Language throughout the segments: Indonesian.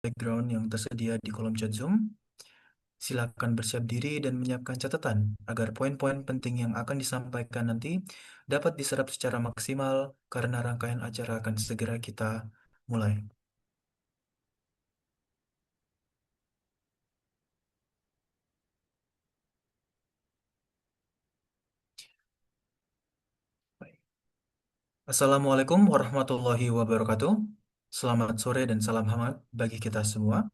background yang tersedia di kolom chat Zoom. Silakan bersiap diri dan menyiapkan catatan agar poin-poin penting yang akan disampaikan nanti dapat diserap secara maksimal karena rangkaian acara akan segera kita mulai. Baik. Assalamualaikum warahmatullahi wabarakatuh. Selamat sore dan salam hangat bagi kita semua.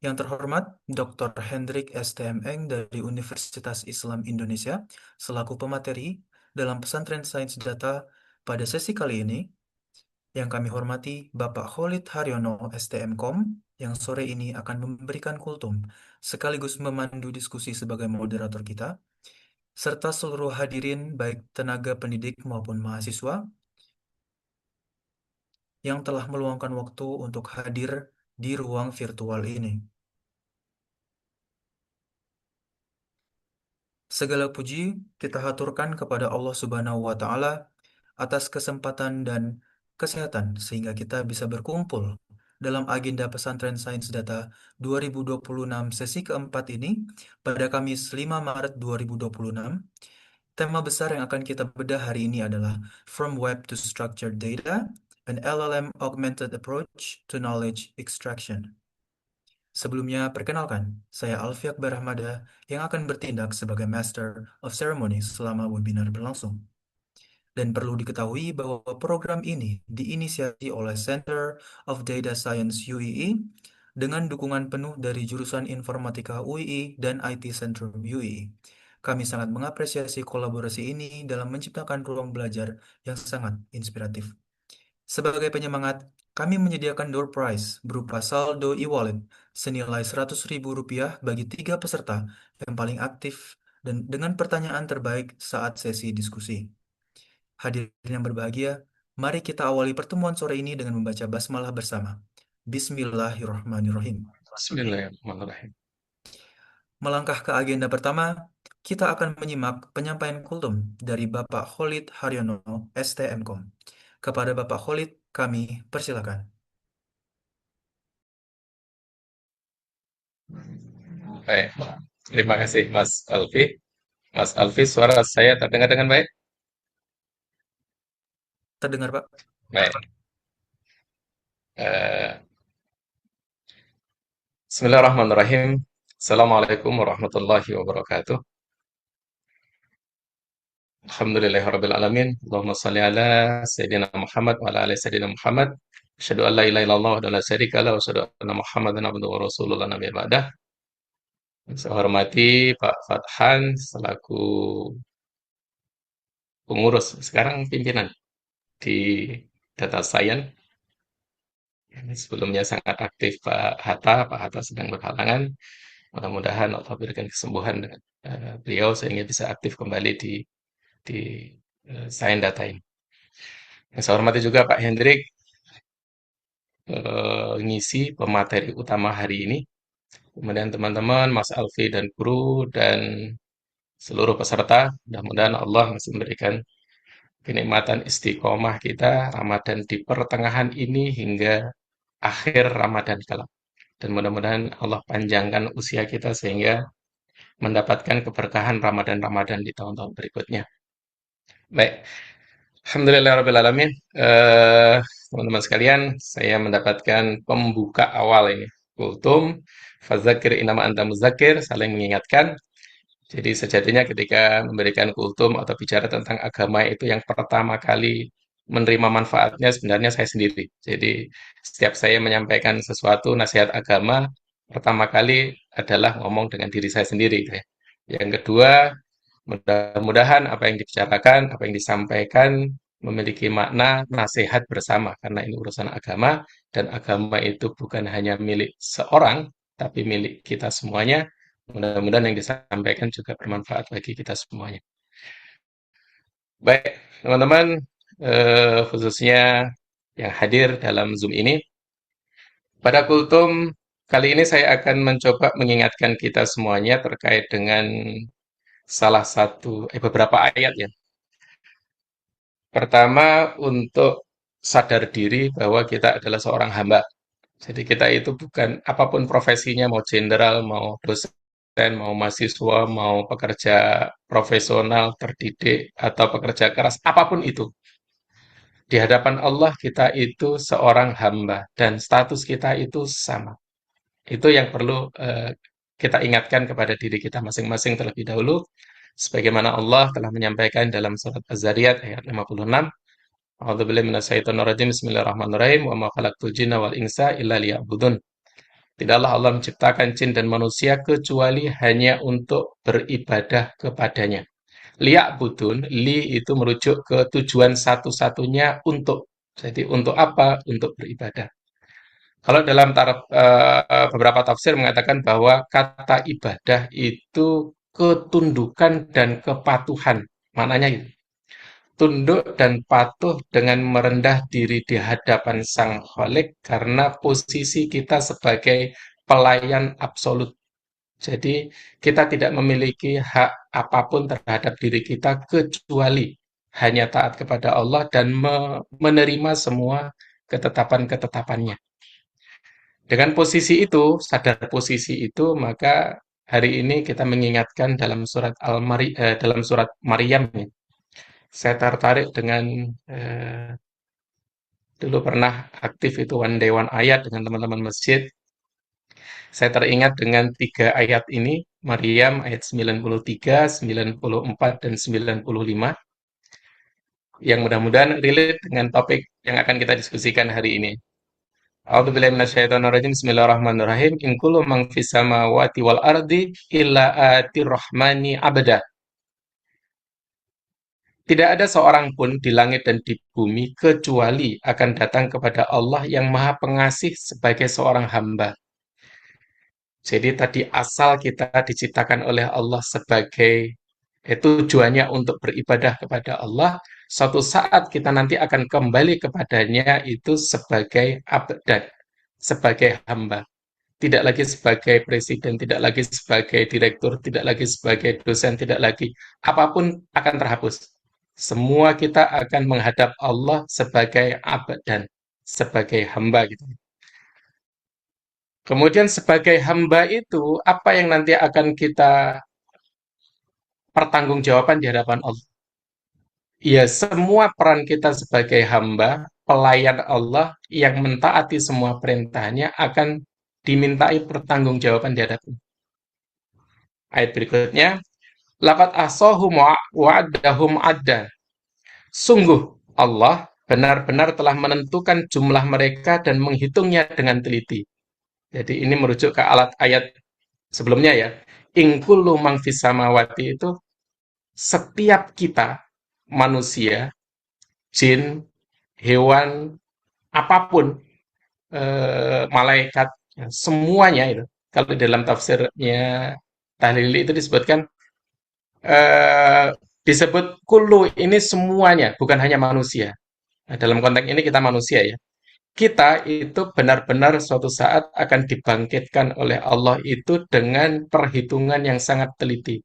Yang terhormat, Dr. Hendrik S.T.M. Eng dari Universitas Islam Indonesia, selaku pemateri dalam Pesantren Sains Data pada sesi kali ini. Yang kami hormati Bapak Khalid Haryono, STM Kom, yang sore ini akan memberikan kultum, sekaligus memandu diskusi sebagai moderator kita, serta seluruh hadirin baik tenaga pendidik maupun mahasiswa yang telah meluangkan waktu untuk hadir di ruang virtual ini. Segala puji kita haturkan kepada Allah Subhanahu wa Ta'ala atas kesempatan dan kesehatan sehingga kita bisa berkumpul dalam agenda Pesantren Sains Data 2026 sesi keempat ini pada Kamis 5 Maret 2026. Tema besar yang akan kita bedah hari ini adalah From Web to Structured Data, an LLM Augmented Approach to Knowledge Extraction. Sebelumnya, perkenalkan, saya Alfi Akbar Ahmada yang akan bertindak sebagai Master of Ceremony selama webinar berlangsung. Dan perlu diketahui bahwa program ini diinisiasi oleh Center of Data Science UII dengan dukungan penuh dari jurusan Informatika UII dan IT Centrum UII. Kami sangat mengapresiasi kolaborasi ini dalam menciptakan ruang belajar yang sangat inspiratif. Sebagai penyemangat, kami menyediakan door prize berupa saldo e-wallet senilai Rp100.000 bagi 3 peserta yang paling aktif dan dengan pertanyaan terbaik saat sesi diskusi. Hadirin yang berbahagia, mari kita awali pertemuan sore ini dengan membaca basmalah bersama. Bismillahirrahmanirrahim. Bismillahirrahmanirrahim. Melangkah ke agenda pertama, kita akan menyimak penyampaian kultum dari Bapak Khalid Haryono, STMKOM. Kepada Bapak Khalid, kami persilakan. Baik, terima kasih Mas Alfi. Mas Alfi, suara saya terdengar dengan baik? Terdengar, Pak? Baik. Eh, Bismillahirrahmanirrahim. Assalamualaikum warahmatullahi wabarakatuh. Alhamdulillahirabbil alamin. Allahumma shalli ala sayyidina Muhammad wa ala ali sayyidina Muhammad. Asyhadu an la ilaha illallah wa la syarika lahu wa asyhadu anna Muhammadan abduhu wa rasuluhu la nabiyya ba'dah. Saya hormati Pak Fathan selaku pengurus, sekarang pimpinan di Data Science. Sebelumnya sangat aktif Pak Hatta sedang berhalangan. Mudah-mudahan Allah berikan kesembuhan dengan beliau sehingga bisa aktif kembali di Sains Data ini. Yang saya hormati juga Pak Hendrik, ngisi pemateri utama hari ini. Kemudian teman-teman, Mas Alfi dan guru dan seluruh peserta, mudah-mudahan Allah masih memberikan kenikmatan istiqomah kita Ramadan di pertengahan ini hingga akhir Ramadan kelak. Dan mudah-mudahan Allah panjangkan usia kita sehingga mendapatkan keberkahan Ramadan-Ramadan di tahun-tahun berikutnya. Baik, Alhamdulillahirrahmanirrahim. Teman-teman sekalian, saya mendapatkan pembuka awal ini. Kultum, fadzakir inama anta mudzakir, saling mengingatkan. Jadi sejatinya ketika memberikan kultum atau bicara tentang agama itu yang pertama kali menerima manfaatnya sebenarnya saya sendiri. Jadi setiap saya menyampaikan sesuatu nasihat agama, pertama kali adalah ngomong dengan diri saya sendiri, gitu ya. Yang kedua, mudah-mudahan apa yang dibicarakan, apa yang disampaikan memiliki makna nasihat bersama karena ini urusan agama dan agama itu bukan hanya milik seorang tapi milik kita semuanya. Mudah-mudahan yang disampaikan juga bermanfaat bagi kita semuanya. Baik, teman-teman, khususnya yang hadir dalam Zoom ini, pada kultum kali ini saya akan mencoba mengingatkan kita semuanya terkait dengan beberapa ayat ya. Pertama, untuk sadar diri bahwa kita adalah seorang hamba. Jadi kita itu bukan apapun profesinya, mau jenderal, mau dosen, mau mahasiswa, mau pekerja profesional, terdidik, atau pekerja keras, apapun itu. Di hadapan Allah kita itu seorang hamba dan status kita itu sama. Itu yang perlu kita ingatkan kepada diri kita masing-masing terlebih dahulu. Sebagaimana Allah telah menyampaikan dalam surat Az-Zariyat ayat 56, A'udzubillahi minasyaitonirrajim. Bismillahirrahmanirrahim. Wa ma khalaqtul jinna wal insa illa liya'budun. Tidaklah Allah menciptakan jin dan manusia kecuali hanya untuk beribadah kepadanya. Liya'budun, li itu merujuk ke tujuan satu-satunya untuk. Jadi untuk apa? Untuk beribadah. Kalau dalam beberapa tafsir mengatakan bahwa kata ibadah itu ketundukan dan kepatuhan. Maknanya itu. Tunduk dan patuh dengan merendah diri di hadapan Sang Khalik karena posisi kita sebagai pelayan absolut. Jadi kita tidak memiliki hak apapun terhadap diri kita kecuali hanya taat kepada Allah dan menerima semua ketetapan-ketetapannya. Dengan posisi itu, sadar posisi itu, maka hari ini kita mengingatkan dalam surat Maryam ini. Saya tertarik dengan dulu pernah aktif itu One Day One Ayat dengan teman-teman masjid. Saya teringat dengan tiga ayat ini, Maryam ayat 93, 94, dan 95, yang mudah-mudahan relate dengan topik yang akan kita diskusikan hari ini. A'udzubillahi minasyaitonirrajim. Bismillahirrahmanirrahim. In kullu man fis samawati wal ardi illa atir rahmani abada. Tidak ada seorang pun di langit dan di bumi kecuali akan datang kepada Allah yang Maha Pengasih sebagai seorang hamba. Jadi tadi asal kita diciptakan oleh Allah sebagai tujuannya untuk beribadah kepada Allah. Suatu saat kita nanti akan kembali kepadanya itu sebagai abdan, sebagai hamba. Tidak lagi sebagai presiden, tidak lagi sebagai direktur, tidak lagi sebagai dosen, tidak lagi. Apapun akan terhapus. Semua kita akan menghadap Allah sebagai abdan, sebagai hamba gitu. Kemudian sebagai hamba itu, apa yang nanti akan kita pertanggungjawaban di hadapan Allah? Ya, semua peran kita sebagai hamba, pelayan Allah yang mentaati semua perintahnya akan dimintai pertanggungjawaban di hadapan. Ayat berikutnya, laqad ahsahum wa'adahum adda. Sungguh Allah benar-benar telah menentukan jumlah mereka dan menghitungnya dengan teliti. Jadi ini merujuk ke alat ayat sebelumnya ya. In kullu man fis samawati itu setiap kita manusia, jin, hewan, apapun, malaikat, ya, semuanya itu. Kalau dalam tafsirnya Tahlili itu disebutkan eh, disebut kullu ini semuanya, bukan hanya manusia. Nah, dalam konteks ini kita manusia ya. Kita itu benar-benar suatu saat akan dibangkitkan oleh Allah itu dengan perhitungan yang sangat teliti.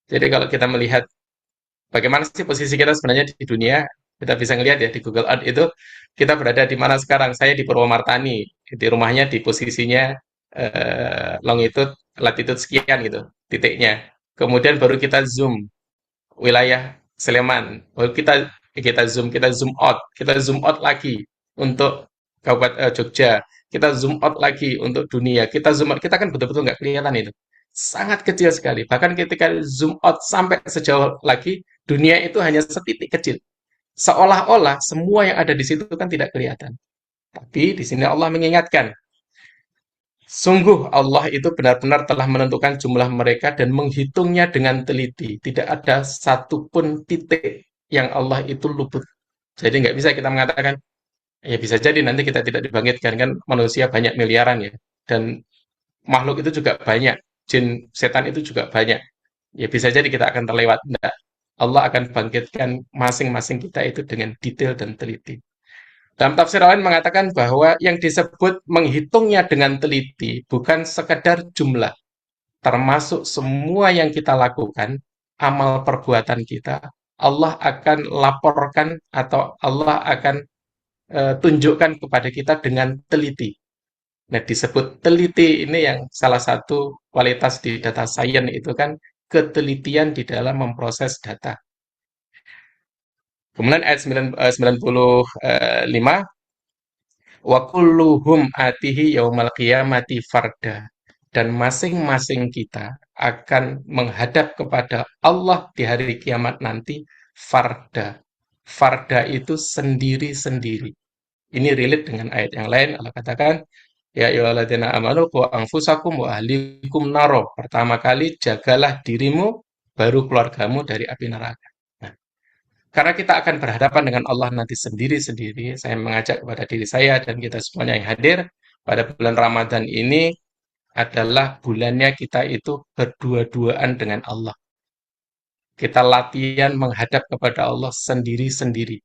Jadi kalau kita melihat bagaimana sih posisi kita sebenarnya di dunia, kita bisa ngelihat ya di Google Earth itu kita berada di mana sekarang. Saya di Purwomartani, di rumahnya di posisinya longitude, latitude sekian gitu, titiknya. Kemudian baru kita zoom wilayah Sleman. Baru kita zoom out, kita zoom out lagi untuk Kabupaten Jogja. Kita zoom out lagi untuk dunia. Kita zoom out, kita kan betul-betul nggak kelihatan itu. Sangat kecil sekali. Bahkan ketika zoom out sampai sejauh lagi, dunia itu hanya setitik kecil. Seolah-olah semua yang ada di situ kan tidak kelihatan. Tapi di sini Allah mengingatkan, sungguh Allah itu benar-benar telah menentukan jumlah mereka dan menghitungnya dengan teliti. Tidak ada satupun titik yang Allah itu luput. Jadi nggak bisa kita mengatakan, ya bisa jadi nanti kita tidak dibangkitkan. Kan manusia banyak miliaran ya. Dan makhluk itu juga banyak. Jin, setan itu juga banyak. Ya bisa jadi kita akan terlewat. Enggak. Allah akan bangkitkan masing-masing kita itu dengan detail dan teliti. Dalam tafsir lain mengatakan bahwa yang disebut menghitungnya dengan teliti bukan sekedar jumlah, termasuk semua yang kita lakukan, amal perbuatan kita, Allah akan laporkan atau Allah akan tunjukkan kepada kita dengan teliti. Nah, disebut teliti ini yang salah satu kualitas di data science itu kan ketelitian di dalam memproses data. Kemudian ayat 95, wa kulluhum atihi yaumal qiyamati farda. Dan masing-masing kita akan menghadap kepada Allah di hari kiamat nanti farda. Farda itu sendiri-sendiri. Ini relate dengan ayat yang lain. Allah katakan, ya ayyuhalladzina amanu qu anfusakum wa ahlikum naro. Pertama kali jagalah dirimu, baru keluargamu dari api neraka. Nah, karena kita akan berhadapan dengan Allah nanti sendiri-sendiri, saya mengajak kepada diri saya dan kita semuanya yang hadir pada bulan Ramadan ini adalah bulannya kita itu berdua-duaan dengan Allah. Kita latihan menghadap kepada Allah sendiri-sendiri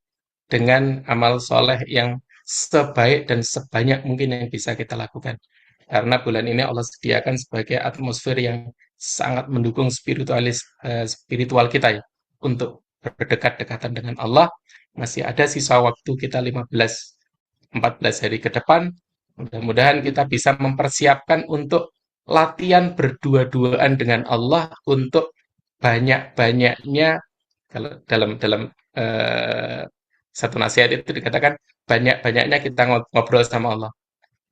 dengan amal soleh yang sebaik dan sebanyak mungkin yang bisa kita lakukan. Karena bulan ini Allah sediakan sebagai atmosfer yang sangat mendukung spiritual kita ya untuk berdekat-dekatan dengan Allah. Masih ada sisa waktu kita 14 hari ke depan. Mudah-mudahan kita bisa mempersiapkan untuk latihan berdua-duaan dengan Allah untuk banyak-banyaknya kalau dalam dalam eh, satu nasihat itu dikatakan banyak-banyaknya kita ngobrol sama Allah.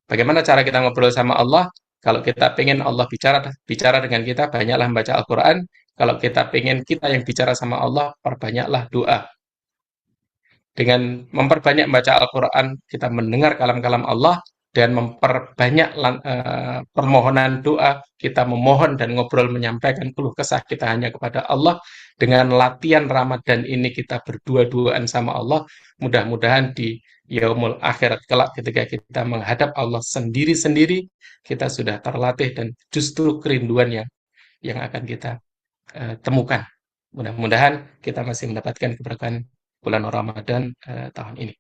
Bagaimana cara kita ngobrol sama Allah? Kalau kita pengen Allah bicara bicara dengan kita, banyaklah membaca Al-Quran. Kalau kita pengen kita yang bicara sama Allah, perbanyaklah doa. Dengan memperbanyak membaca Al-Quran, kita mendengar kalam-kalam Allah, dan memperbanyak permohonan doa, kita memohon dan ngobrol menyampaikan keluh kesah kita hanya kepada Allah. Dengan latihan Ramadan ini kita berdua-duaan sama Allah, mudah-mudahan di yaumul akhirat kelak ketika kita menghadap Allah sendiri-sendiri, kita sudah terlatih dan justru kerinduan yang akan kita temukan. Mudah-mudahan kita masih mendapatkan keberkahan bulan Ramadan tahun ini.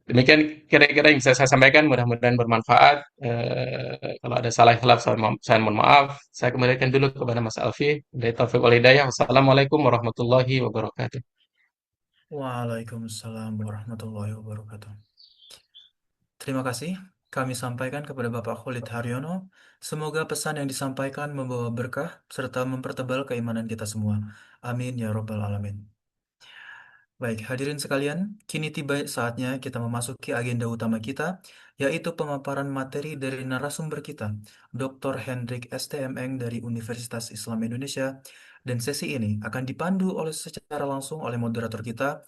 Demikian kira-kira yang bisa saya sampaikan, mudah-mudahan bermanfaat. Kalau ada salah hilaf, saya mohon maaf. Saya kembalikan dulu kepada Mas Alfi. Dari Taufik wal Hidayah. Wassalamualaikum warahmatullahi wabarakatuh. Waalaikumsalam warahmatullahi wabarakatuh. Terima kasih kami sampaikan kepada Bapak Khalid Haryono. Semoga pesan yang disampaikan membawa berkah serta mempertebal keimanan kita semua. Amin ya Rabbal 'Alamin. Baik, hadirin sekalian, kini tiba saatnya kita memasuki agenda utama kita, yaitu pemaparan materi dari narasumber kita, Dr. Hendrik STMN dari Universitas Islam Indonesia, dan sesi ini akan dipandu oleh secara langsung oleh moderator kita,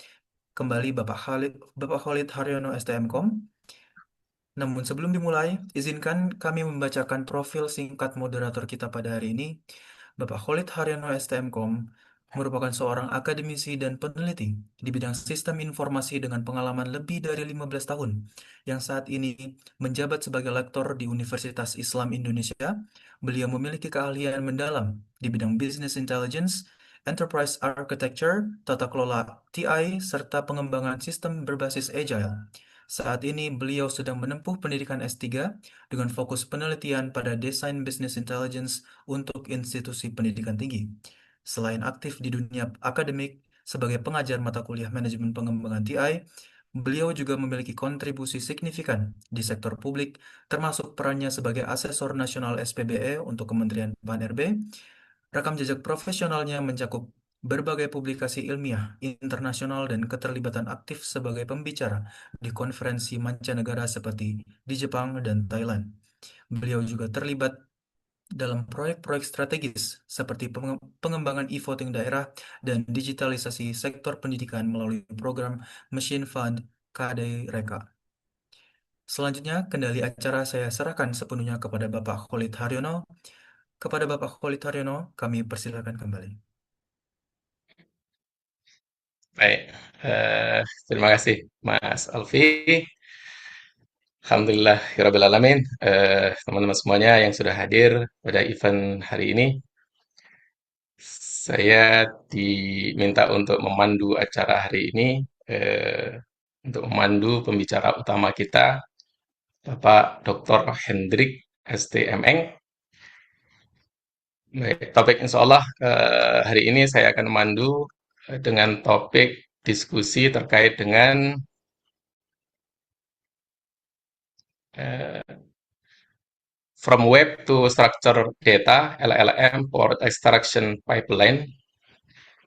kembali Bapak Khalid Haryono STMKOM. Namun sebelum dimulai, izinkan kami membacakan profil singkat moderator kita pada hari ini. Bapak Khalid Haryono STMKOM merupakan seorang akademisi dan peneliti di bidang sistem informasi dengan pengalaman lebih dari 15 tahun, yang saat ini menjabat sebagai lektor di Universitas Islam Indonesia. Beliau memiliki keahlian mendalam di bidang business intelligence, enterprise architecture, tata kelola TI, serta pengembangan sistem berbasis agile. Saat ini beliau sedang menempuh pendidikan S3 dengan fokus penelitian pada desain business intelligence untuk institusi pendidikan tinggi. Selain aktif di dunia akademik sebagai pengajar mata kuliah manajemen pengembangan TI, beliau juga memiliki kontribusi signifikan di sektor publik, termasuk perannya sebagai asesor nasional SPBE untuk Kementerian PAN-RB. Rekam jejak profesionalnya mencakup berbagai publikasi ilmiah internasional dan keterlibatan aktif sebagai pembicara di konferensi mancanegara seperti di Jepang dan Thailand. Beliau juga terlibat dalam proyek-proyek strategis seperti pengembangan e-voting daerah dan digitalisasi sektor pendidikan melalui program Machine Fund KD Reka. Selanjutnya, kendali acara saya serahkan sepenuhnya kepada Bapak Khalid Haryono. Kepada Bapak Khalid Haryono, kami persilakan kembali. Baik, terima kasih Mas Alfi. Alhamdulillah, Rabbil Alamin. Teman-teman semuanya yang sudah hadir pada event hari ini. Saya diminta untuk memandu acara hari ini, untuk memandu pembicara utama kita, Bapak Dr. Hendrik STMN. Baik, topik insya Allah hari ini saya akan memandu dengan topik diskusi terkait dengan From Web to Structured Data, LLM for Extraction Pipeline.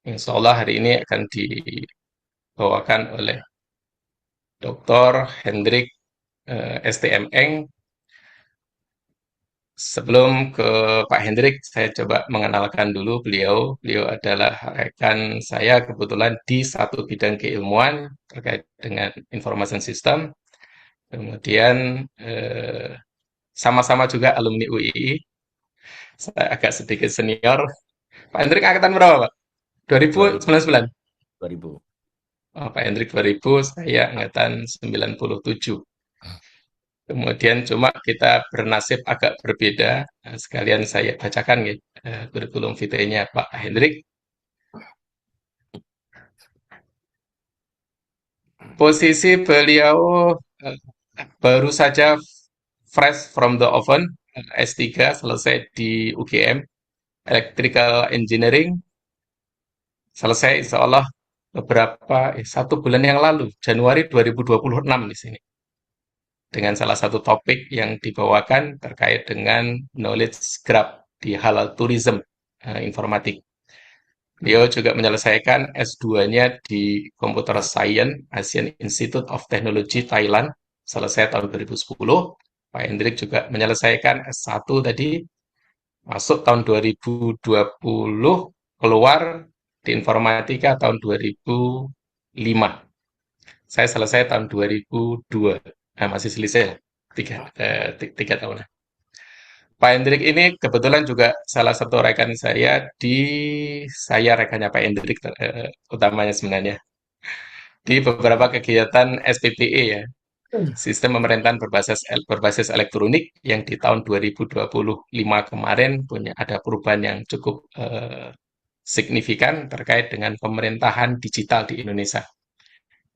Insya Allah hari ini akan dibawakan oleh Dr. Hendrik STM Eng. Sebelum ke Pak Hendrik, saya coba mengenalkan dulu beliau. Beliau adalah rekan saya kebetulan di satu bidang keilmuan terkait dengan information system. Kemudian sama-sama juga alumni UII. Saya agak sedikit senior. Pak Hendrik angkatan berapa, Pak? 2000, 2099. 2000. Oh, Pak Hendrik 2000, saya angkatan 97. Kemudian cuma kita bernasib agak berbeda. Sekalian saya bacakan ya, kurikulum vitae-nya Pak Hendrik. Posisi beliau eh, baru saja fresh from the oven, S3 selesai di UGM, Electrical Engineering, selesai insya Allah satu bulan yang lalu, Januari 2026 di sini. Dengan salah satu topik yang dibawakan terkait dengan knowledge graph di halal tourism informatik. Beliau juga menyelesaikan S2-nya di Computer Science Asian Institute of Technology Thailand, selesai tahun 2010. Pak Hendrik juga menyelesaikan S1 tadi, masuk tahun 2020, keluar di informatika tahun 2005. Saya selesai tahun 2002. Nah, masih selisih tiga tahun. Pak Hendrik ini kebetulan juga salah satu rekan saya rekannya Pak Hendrik utamanya sebenarnya di beberapa kegiatan SPPE ya, sistem pemerintahan berbasis elektronik yang di tahun 2025 kemarin punya ada perubahan yang cukup signifikan terkait dengan pemerintahan digital di Indonesia.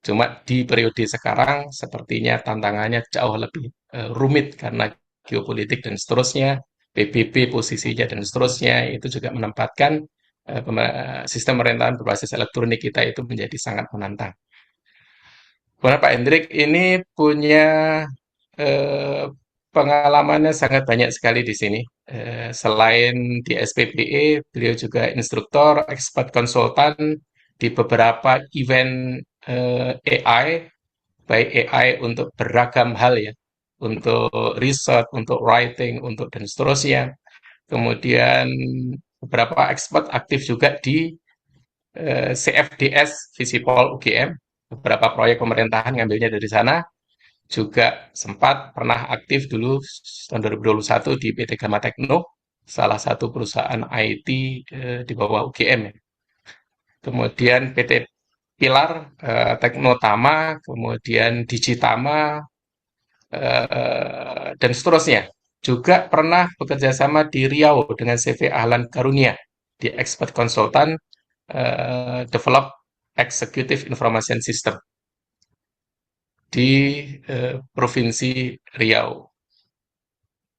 Cuma di periode sekarang sepertinya tantangannya jauh lebih rumit karena geopolitik dan seterusnya, PBB posisinya dan seterusnya, itu juga menempatkan sistem pemerintahan berbasis elektronik kita itu menjadi sangat menantang. Karena Pak Hendrik ini punya eh, pengalamannya sangat banyak sekali di sini. Selain di SPPE, beliau juga instruktur, expert konsultan di beberapa event AI, baik AI untuk beragam hal ya, untuk research, untuk writing, untuk dan seterusnya. Kemudian beberapa expert aktif juga di CFDS Visipol UGM, beberapa proyek pemerintahan ngambilnya dari sana. Juga sempat pernah aktif dulu tahun 2021 di PT Gama Tekno, salah satu perusahaan IT di bawah UGM ya. Kemudian PT Pilar, Teknotama, kemudian Digitama, dan seterusnya. Juga pernah bekerja sama di Riau dengan CV Ahlan Karunia di Expert Consultant Develop Executive Information System di Provinsi Riau.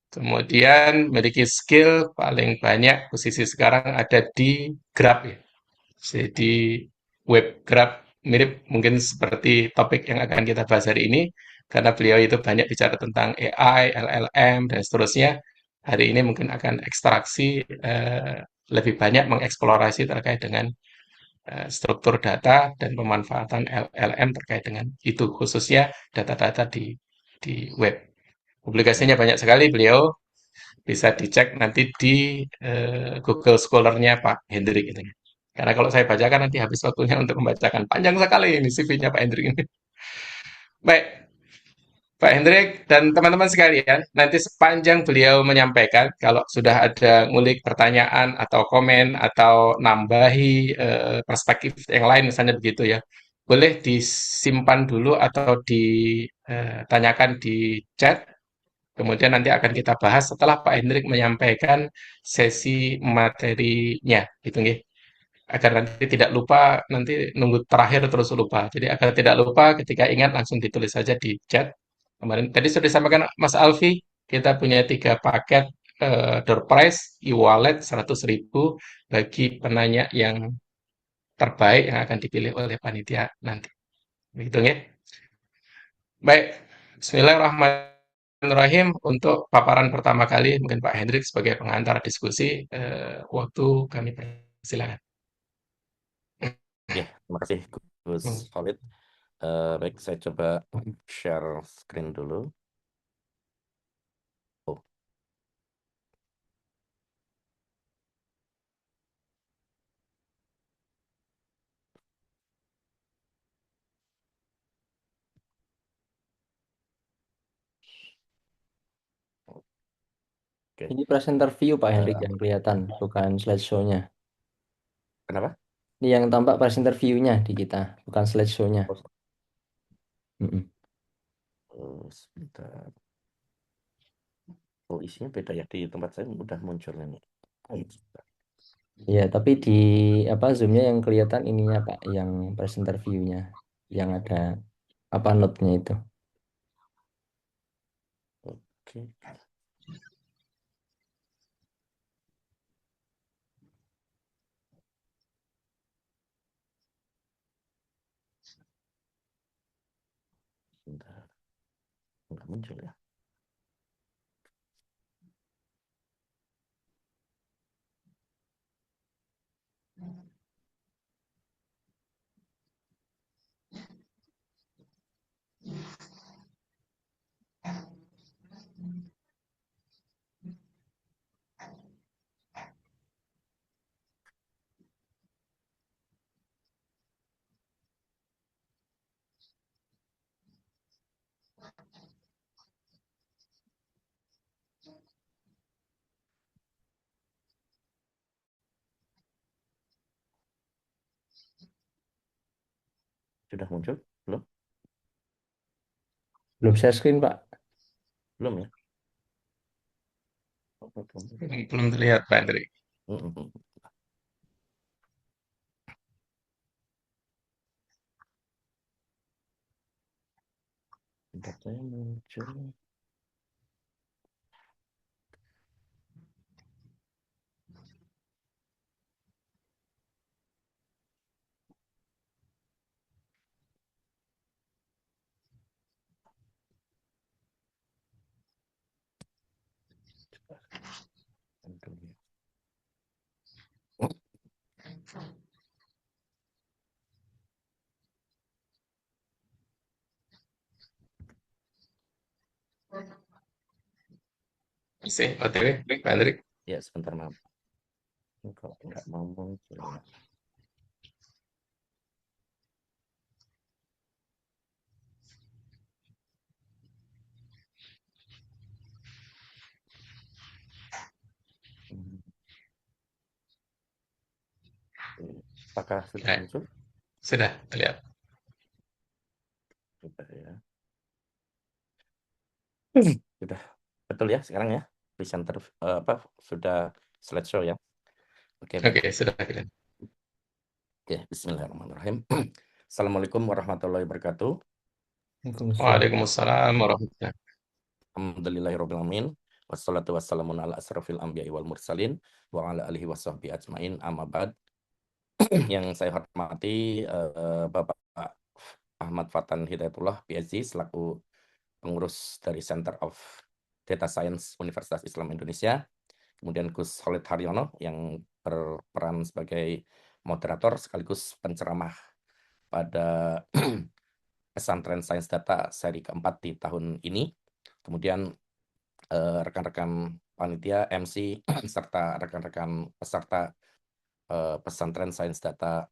Kemudian memiliki skill paling banyak posisi sekarang ada di Grab ya. Jadi web Grab mirip mungkin seperti topik yang akan kita bahas hari ini karena beliau itu banyak bicara tentang AI, LLM dan seterusnya. Hari ini mungkin akan ekstraksi lebih banyak mengeksplorasi terkait dengan struktur data dan pemanfaatan LLM terkait dengan itu khususnya data-data di web. Publikasinya banyak sekali beliau bisa dicek nanti di Google Scholar-nya Pak Hendrik ini. Karena kalau saya bacakan nanti habis waktunya untuk membacakan. Panjang sekali ini CV-nya Pak Hendrik ini. Baik, Pak Hendrik dan teman-teman sekalian, nanti sepanjang beliau menyampaikan, kalau sudah ada ngulik pertanyaan atau komen atau nambahi perspektif yang lain misalnya begitu ya, boleh disimpan dulu atau ditanyakan di chat. Kemudian nanti akan kita bahas setelah Pak Hendrik menyampaikan sesi materinya, gitu nggih. Agar nanti tidak lupa, nanti nunggu terakhir terus lupa. Jadi agar tidak lupa ketika ingat langsung ditulis saja di chat. Kemarin tadi sudah disampaikan Mas Alfi, kita punya 3 paket door prize e-wallet 100.000 bagi penanya yang terbaik yang akan dipilih oleh panitia nanti. Begitu ya. Baik, Bismillahirrahmanirrahim. Bismillahirrahmanirrahim. Untuk paparan pertama kali, mungkin Pak Hendrik sebagai pengantar diskusi, waktu kami persilakan. Ya, terima kasih Gus Hmm. Khalid. Baik, saya coba share screen dulu. Oh, oke. Ini presenter view Pak Henrik Eh, yang kelihatan, bukan slideshow-nya. Kenapa? Ini yang tampak presenter view-nya di kita, bukan slideshow-nya. Mm-mm. Sebentar. Oh, isinya beda ya. Di tempat saya udah muncul ini. Oh, sebentar. Ya, tapi di Zoom-nya yang kelihatan ininya Pak, yang presenter view-nya, yang ada note-nya itu. Oke. Sebentar. Nggak muncul ya. Sudah muncul? Belum? Belum share screen Pak. Belum ya? Oh, belum. Belum terlihat Pak Hendrik. Mm-mm. Tempat saya muncul. Coba. Muncul ya. Masih OTW, Pak Hendrik. Ya, sebentar maaf. Ini kok nggak mau muncul ya. Hmm. Apakah sudah Ya, muncul? sudah terlihat. Coba ya. Sudah betul ya sekarang ya. Presenter sudah slideshow ya. Oke, baik. Oke, sudah terlihat. Oke, bismillahirrahmanirrahim. Assalamualaikum warahmatullahi wabarakatuh. Waalaikumsalam. Waalaikumsalam warahmatullahi Alhamdulillahirrahmanirrahim. Wassalatu wassalamu ala asrafil anbiya'i wal mursalin wa ala alihi washabbihi ajmain amma ba'd. Yang saya hormati Bapak Ahmad Fatan Hidayatullah, PhD, selaku pengurus dari Center of Data Science Universitas Islam Indonesia. Kemudian Gus Khalid Haryono yang berperan sebagai moderator sekaligus penceramah pada pesantren Sains Data seri keempat di tahun ini. Kemudian rekan-rekan panitia, MC, serta rekan-rekan peserta pesantren Sains Data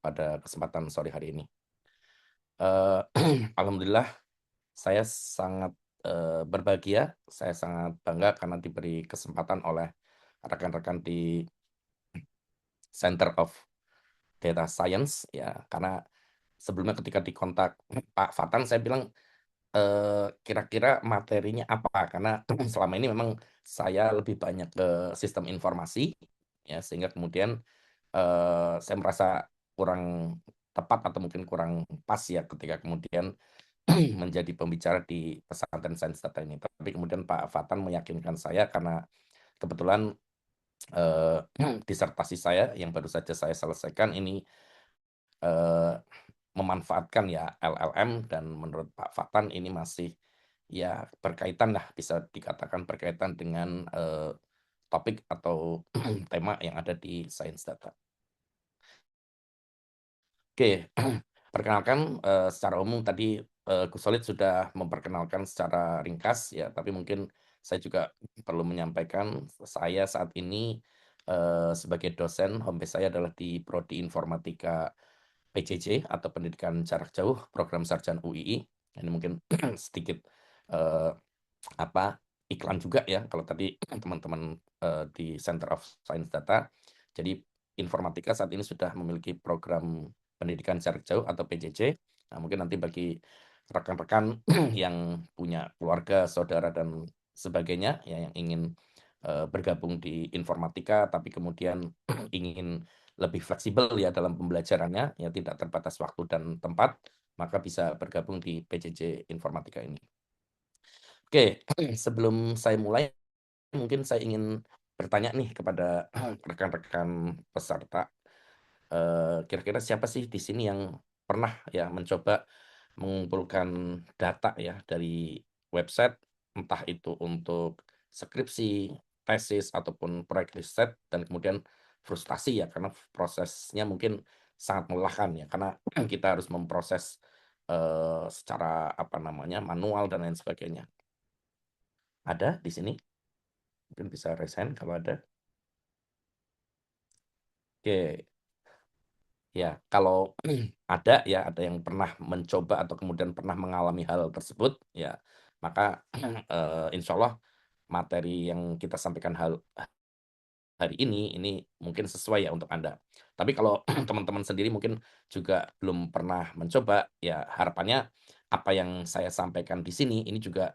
pada kesempatan sore hari ini. Alhamdulillah, saya sangat berbahagia, saya sangat bangga karena diberi kesempatan oleh rekan-rekan di Center of Data Science ya, karena sebelumnya ketika dikontak Pak Fatan saya bilang kira-kira materinya apa, karena selama ini memang saya lebih banyak ke sistem informasi ya, sehingga kemudian saya merasa kurang tepat atau mungkin kurang pas ya ketika kemudian menjadi pembicara di pesantren Sains Data ini. Tapi kemudian Pak Fatan meyakinkan saya karena kebetulan disertasi saya yang baru saja saya selesaikan ini memanfaatkan ya LLM, dan menurut Pak Fatan ini masih ya berkaitan lah, bisa dikatakan berkaitan dengan topik atau tema yang ada di Sains Data. Oke, perkenalkan secara umum tadi Gus Solid sudah memperkenalkan secara ringkas ya, tapi mungkin saya juga perlu menyampaikan saya saat ini sebagai dosen, home base saya adalah di Prodi Informatika PJJ atau Pendidikan Jarak Jauh Program Sarjana UII. Ini mungkin sedikit eh, apa iklan juga ya kalau tadi teman-teman di Center of Science Data. Jadi informatika saat ini sudah memiliki program pendidikan jarak jauh atau PJJ. Nah, mungkin nanti bagi rekan-rekan yang punya keluarga, saudara dan sebagainya ya yang ingin bergabung di informatika tapi kemudian ingin lebih fleksibel ya dalam pembelajarannya ya tidak terbatas waktu dan tempat, maka bisa bergabung di PJJ informatika ini. Oke, sebelum saya mulai mungkin saya ingin bertanya nih kepada rekan-rekan peserta. Kira-kira siapa sih di sini yang pernah ya mencoba mengumpulkan data ya dari website, entah itu untuk skripsi, tesis, ataupun proyek riset, dan kemudian frustasi ya, karena prosesnya mungkin sangat melelahkan ya, karena kita harus memproses secara apa namanya manual dan lain sebagainya. Ada di sini? Mungkin bisa raise hand kalau ada. Oke, ya kalau ada ya ada yang pernah mencoba atau kemudian pernah mengalami hal tersebut ya maka insya Allah materi yang kita sampaikan hari ini mungkin sesuai ya untuk Anda. Tapi kalau teman-teman sendiri mungkin juga belum pernah mencoba ya harapannya apa yang saya sampaikan di sini ini juga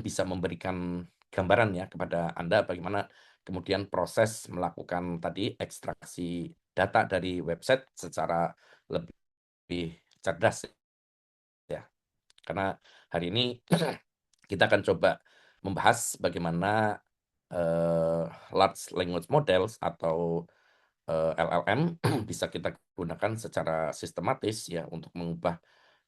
bisa memberikan gambaran ya kepada Anda bagaimana kemudian proses melakukan tadi ekstraksi data dari website secara lebih cerdas ya. Karena hari ini kita akan coba membahas bagaimana large language models atau LLM bisa kita gunakan secara sistematis ya untuk mengubah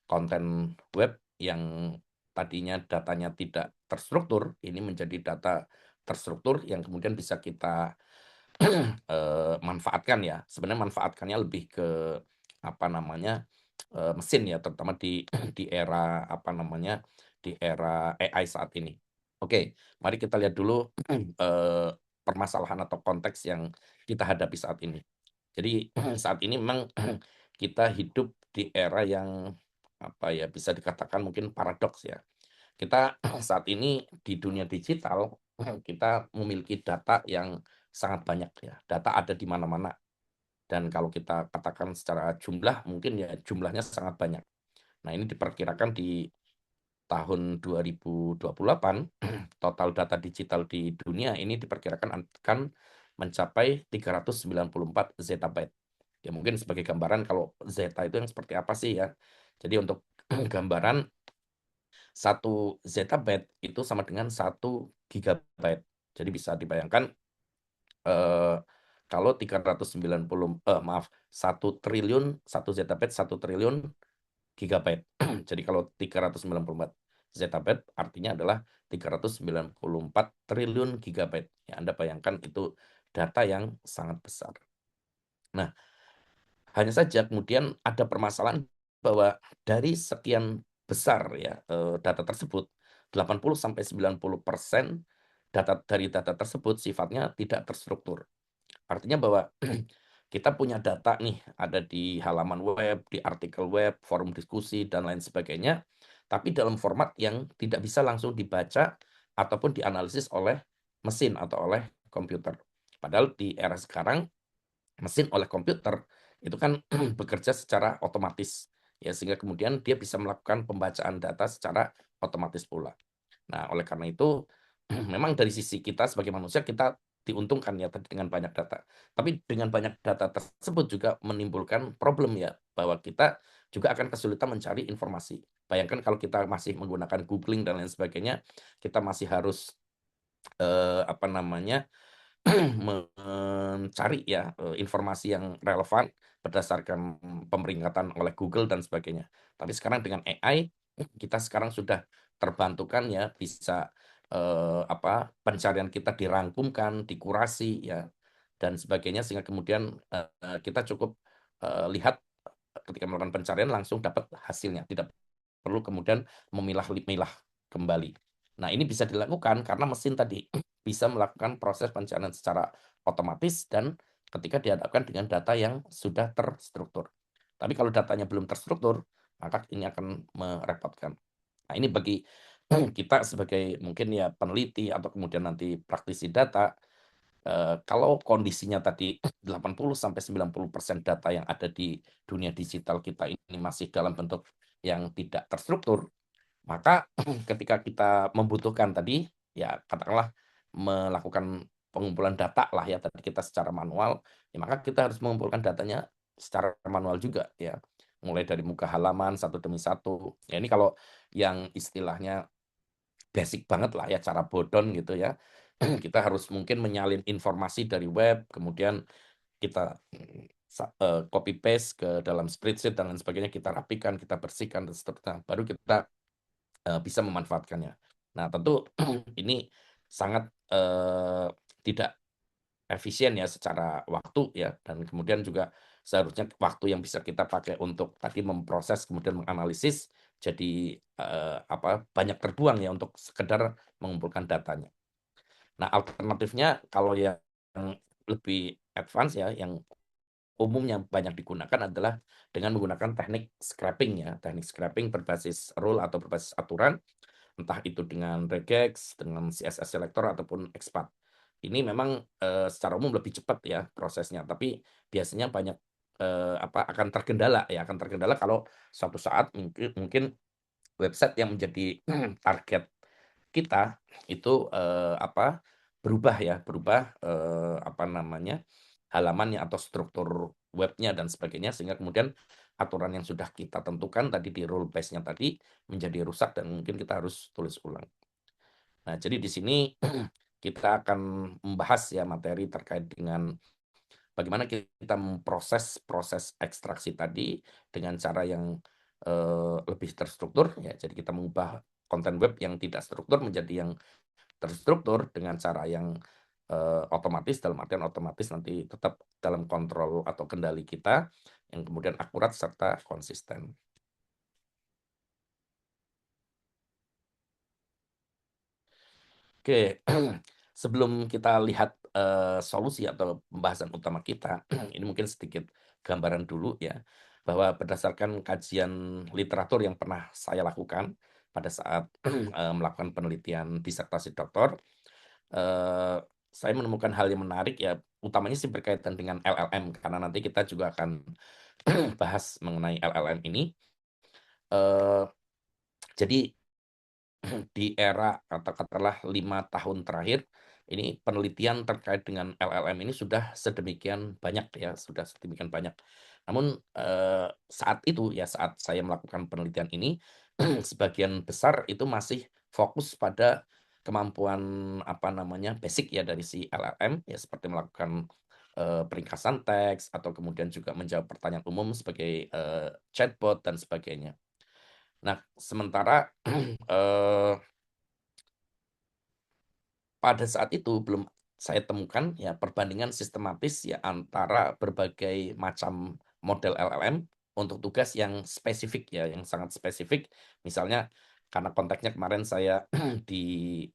konten web yang tadinya datanya tidak terstruktur ini menjadi data terstruktur yang kemudian bisa kita manfaatkan ya. Sebenarnya manfaatkannya lebih ke apa namanya mesin ya, terutama di di era apa namanya di era AI saat ini. Oke, mari kita lihat dulu permasalahan atau konteks yang kita hadapi saat ini. Jadi saat ini memang kita hidup di era yang apa ya bisa dikatakan mungkin paradoks ya. Kita saat ini di dunia digital kita memiliki data yang sangat banyak ya. Data ada di mana-mana. Dan kalau kita katakan secara jumlah mungkin ya jumlahnya sangat banyak. Nah, ini diperkirakan di tahun 2028 total data digital di dunia ini diperkirakan akan mencapai 394 zettabyte. Ya mungkin sebagai gambaran kalau zeta itu yang seperti apa sih ya. Jadi untuk gambaran 1 zettabyte itu sama dengan 1 gigabyte. Jadi bisa dibayangkan kalau 390 maaf 1 zettabyte 1 triliun gigabyte. Jadi kalau 394 zettabyte artinya adalah 394 triliun gigabyte. Ya, Anda bayangkan itu data yang sangat besar. Nah, hanya saja kemudian ada permasalahan bahwa dari sekian besar ya data tersebut 80-90% dari data tersebut sifatnya tidak terstruktur. Artinya bahwa kita punya data nih, ada di halaman web, di artikel web, forum diskusi, dan lain sebagainya, tapi dalam format yang tidak bisa langsung dibaca ataupun dianalisis oleh mesin atau oleh komputer. Padahal di era sekarang, mesin oleh komputer itu kan bekerja secara otomatis, ya sehingga kemudian dia bisa melakukan pembacaan data secara otomatis pula. Nah, oleh karena itu memang dari sisi kita sebagai manusia kita diuntungkan ya dengan banyak data. Tapi dengan banyak data tersebut juga menimbulkan problem ya bahwa kita juga akan kesulitan mencari informasi. Bayangkan kalau kita masih menggunakan googling dan lain sebagainya, kita masih harus apa namanya mencari ya informasi yang relevan berdasarkan pemeringkatan oleh Google dan sebagainya. Tapi sekarang dengan AI kita sekarang sudah terbantukan ya, bisa pencarian kita dirangkumkan, dikurasi ya, dan sebagainya, sehingga kemudian kita cukup lihat ketika melakukan pencarian langsung dapat hasilnya, tidak perlu kemudian memilah-milah kembali. Nah, ini bisa dilakukan karena mesin tadi bisa melakukan proses pencarian secara otomatis dan ketika dihadapkan dengan data yang sudah terstruktur. Tapi kalau datanya belum terstruktur, maka ini akan merepotkan. Nah, ini bagi kita sebagai mungkin ya peneliti atau kemudian nanti praktisi data, kalau kondisinya tadi 80-90% data yang ada di dunia digital kita ini masih dalam bentuk yang tidak terstruktur, maka ketika kita membutuhkan tadi, ya katakanlah melakukan pengumpulan data lah ya, tadi kita secara manual, ya maka kita harus mengumpulkan datanya secara manual juga ya. Mulai dari muka halaman satu demi satu. Ya ini kalau yang istilahnya basic banget lah ya, cara bodon gitu ya. Kita harus mungkin menyalin informasi dari web, kemudian kita copy paste ke dalam spreadsheet dan lain sebagainya, kita rapikan, kita bersihkan dan seterusnya. Baru kita bisa memanfaatkannya. Nah, tentu ini sangat tidak efisien ya secara waktu ya, dan kemudian juga seharusnya waktu yang bisa kita pakai untuk tadi memproses kemudian menganalisis jadi banyak terbuang ya untuk sekedar mengumpulkan datanya. Nah, alternatifnya kalau yang lebih advance ya, yang umumnya banyak digunakan adalah dengan menggunakan teknik scraping ya, teknik scraping berbasis rule atau berbasis aturan, entah itu dengan regex, dengan CSS selector ataupun XPath. Ini memang secara umum lebih cepat ya prosesnya, tapi biasanya banyak akan terkendala ya, akan terkendala kalau suatu saat mungkin website yang menjadi target kita itu berubah ya, berubah halamannya atau struktur webnya dan sebagainya, sehingga kemudian aturan yang sudah kita tentukan tadi di rule base-nya tadi menjadi rusak dan mungkin kita harus tulis ulang. Nah, jadi di sini kita akan membahas ya materi terkait dengan bagaimana kita memproses proses ekstraksi tadi dengan cara yang lebih terstruktur ya. Jadi kita mengubah konten web yang tidak struktur menjadi yang terstruktur dengan cara yang otomatis, dalam artian otomatis nanti tetap dalam kontrol atau kendali kita, yang kemudian akurat serta konsisten. Oke, sebelum kita lihat solusi atau pembahasan utama kita, ini mungkin sedikit gambaran dulu ya, bahwa berdasarkan kajian literatur yang pernah saya lakukan pada saat melakukan penelitian disertasi doktor, saya menemukan hal yang menarik ya, utamanya sih berkaitan dengan LLM, karena nanti kita juga akan bahas mengenai LLM ini. Jadi di era katakanlah 5 tahun terakhir, ini penelitian terkait dengan LLM ini sudah sedemikian banyak ya, sudah sedemikian banyak. Namun saat itu ya, saat saya melakukan penelitian ini, sebagian besar itu masih fokus pada kemampuan basic ya dari si LLM ya, seperti melakukan peringkasan teks atau kemudian juga menjawab pertanyaan umum sebagai chatbot dan sebagainya. Nah, sementara pada saat itu belum saya temukan ya perbandingan sistematis ya antara berbagai macam model LLM untuk tugas yang spesifik ya, yang sangat spesifik. Misalnya karena konteksnya kemarin saya di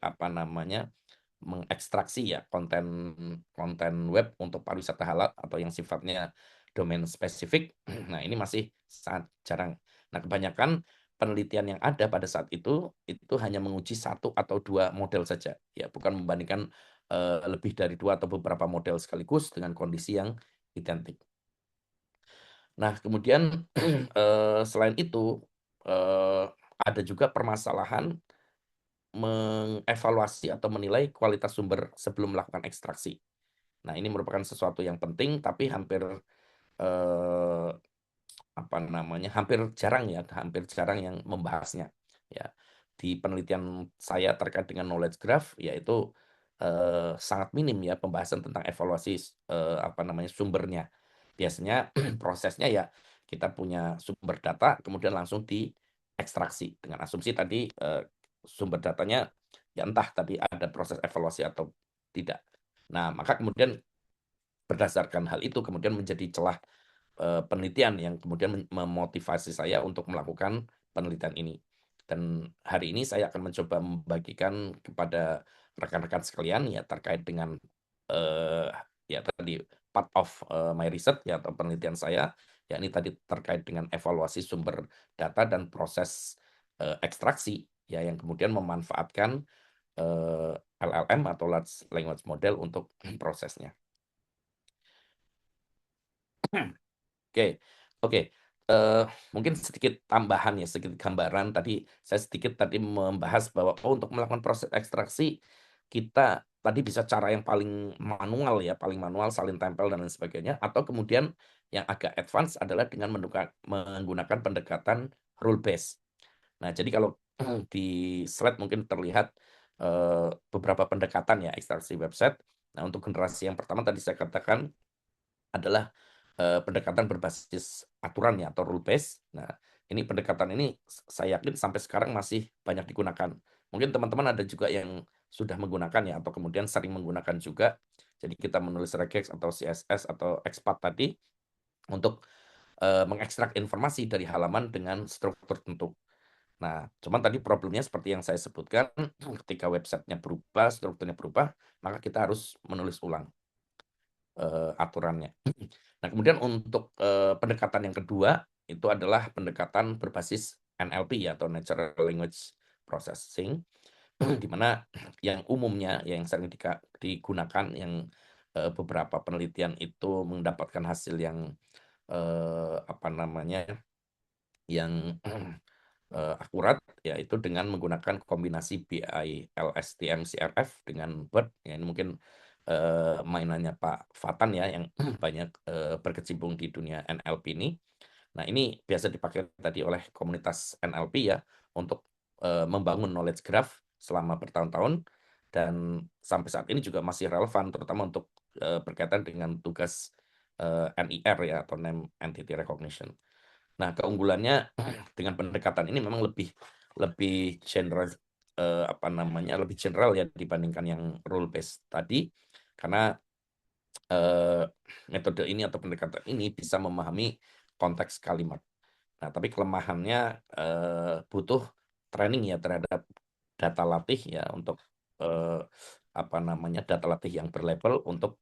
mengekstraksi ya konten konten web untuk pariwisata halal atau yang sifatnya domain spesifik. Nah, ini masih sangat jarang. Nah, kebanyakan penelitian yang ada pada saat itu hanya menguji satu atau dua model saja ya, bukan membandingkan lebih dari dua atau beberapa model sekaligus dengan kondisi yang identik. Nah, kemudian selain itu ada juga permasalahan mengevaluasi atau menilai kualitas sumber sebelum melakukan ekstraksi. Nah, ini merupakan sesuatu yang penting tapi hampir eh, hampir jarang ya, hampir jarang yang membahasnya ya. Di penelitian saya terkait dengan knowledge graph yaitu sangat minim ya pembahasan tentang evaluasi sumbernya. Biasanya prosesnya ya kita punya sumber data kemudian langsung ekstraksi dengan asumsi tadi sumber datanya ya entah tadi ada proses evaluasi atau tidak. Nah, maka kemudian berdasarkan hal itu kemudian menjadi celah penelitian yang kemudian memotivasi saya untuk melakukan penelitian ini. Dan hari ini saya akan mencoba membagikan kepada rekan-rekan sekalian ya terkait dengan eh, ya tadi part of my research ya atau penelitian saya, ya ini tadi terkait dengan evaluasi sumber data dan proses ekstraksi ya yang kemudian memanfaatkan LLM atau large language model untuk prosesnya. Oke, oke. Mungkin sedikit tambahan ya, sedikit gambaran. Tadi saya sedikit tadi membahas bahwa untuk melakukan proses ekstraksi kita tadi bisa cara yang paling manual ya, paling manual salin tempel dan lain sebagainya. Atau kemudian yang agak advance adalah dengan menggunakan pendekatan rule based. Nah, jadi kalau di slide mungkin terlihat beberapa pendekatan ya ekstraksi website. Nah, untuk generasi yang pertama tadi saya katakan adalah pendekatan berbasis aturan ya atau rule based. Nah, ini pendekatan ini saya yakin sampai sekarang masih banyak digunakan. Mungkin teman-teman ada juga yang sudah menggunakan ya atau kemudian sering menggunakan juga. Jadi kita menulis regex atau CSS atau XPath tadi untuk mengekstrak informasi dari halaman dengan struktur tertentu. Nah, cuman tadi problemnya seperti yang saya sebutkan, ketika websitenya berubah, strukturnya berubah, maka kita harus menulis ulang aturannya. Nah, kemudian untuk pendekatan yang kedua itu adalah pendekatan berbasis NLP ya atau Natural Language Processing, di mana yang umumnya yang sering digunakan yang beberapa penelitian itu mendapatkan hasil yang apa namanya yang akurat yaitu dengan menggunakan kombinasi BI, LSTM, CRF dengan BERT. Ya, ini mungkin mainannya Pak Fatan ya yang banyak berkecimpung di dunia NLP ini. Nah, ini biasa dipakai tadi oleh komunitas NLP ya untuk membangun knowledge graph selama bertahun-tahun dan sampai saat ini juga masih relevan terutama untuk berkaitan dengan tugas NIR ya atau Name Entity Recognition. Nah, keunggulannya dengan pendekatan ini memang lebih general apa namanya lebih general ya dibandingkan yang rule based tadi karena metode ini atau pendekatan ini bisa memahami konteks kalimat. Nah, tapi kelemahannya butuh training ya terhadap data latih ya untuk apa namanya data latih yang berlabel untuk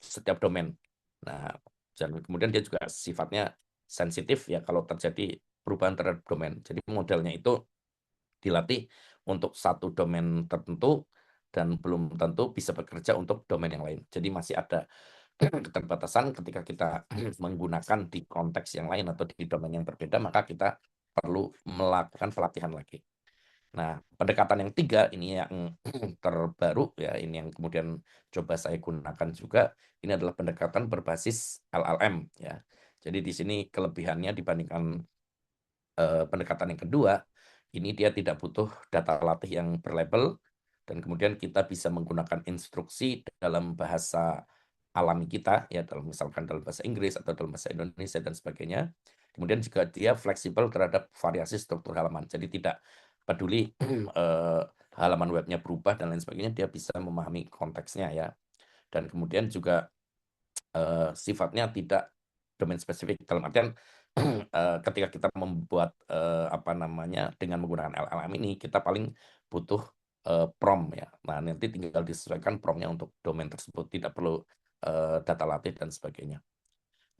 setiap domain. Nah, dan kemudian dia juga sifatnya sensitif ya kalau terjadi perubahan terhadap domain. Jadi modelnya itu dilatih untuk satu domain tertentu dan belum tentu bisa bekerja untuk domain yang lain. Jadi masih ada keterbatasan ketika kita menggunakan di konteks yang lain atau di domain yang berbeda, maka kita perlu melakukan pelatihan lagi. Nah, pendekatan yang tiga ini yang terbaru ya, ini yang kemudian coba saya gunakan juga, ini adalah pendekatan berbasis LLM ya. Jadi di sini kelebihannya dibandingkan pendekatan yang kedua, ini dia tidak butuh data latih yang berlabel dan kemudian kita bisa menggunakan instruksi dalam bahasa alami kita ya misalkan dalam bahasa Inggris atau dalam bahasa Indonesia dan sebagainya. Kemudian juga dia fleksibel terhadap variasi struktur halaman. Jadi tidak peduli halaman webnya berubah dan lain sebagainya, dia bisa memahami konteksnya ya. Dan kemudian juga sifatnya tidak domain spesifik dalam artian ketika kita membuat apa namanya dengan menggunakan LLM ini kita paling butuh prompt ya. Nah, nanti tinggal disesuaikan promptnya untuk domain tersebut, tidak perlu data latih dan sebagainya.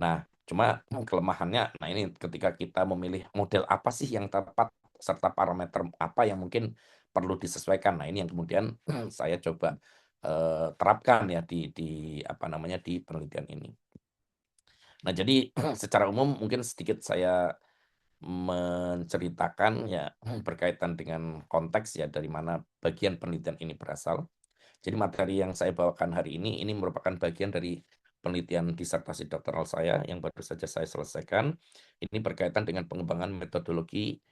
Nah, cuma kelemahannya, nah ini ketika kita memilih model apa sih yang tepat serta parameter apa yang mungkin perlu disesuaikan. Nah, ini yang kemudian saya coba terapkan ya di apa namanya di penelitian ini. Nah, jadi secara umum mungkin sedikit saya menceritakan ya berkaitan dengan konteks ya dari mana bagian penelitian ini berasal. Jadi materi yang saya bawakan hari ini merupakan bagian dari penelitian disertasi doktoral saya yang baru saja saya selesaikan. Ini berkaitan dengan pengembangan metodologi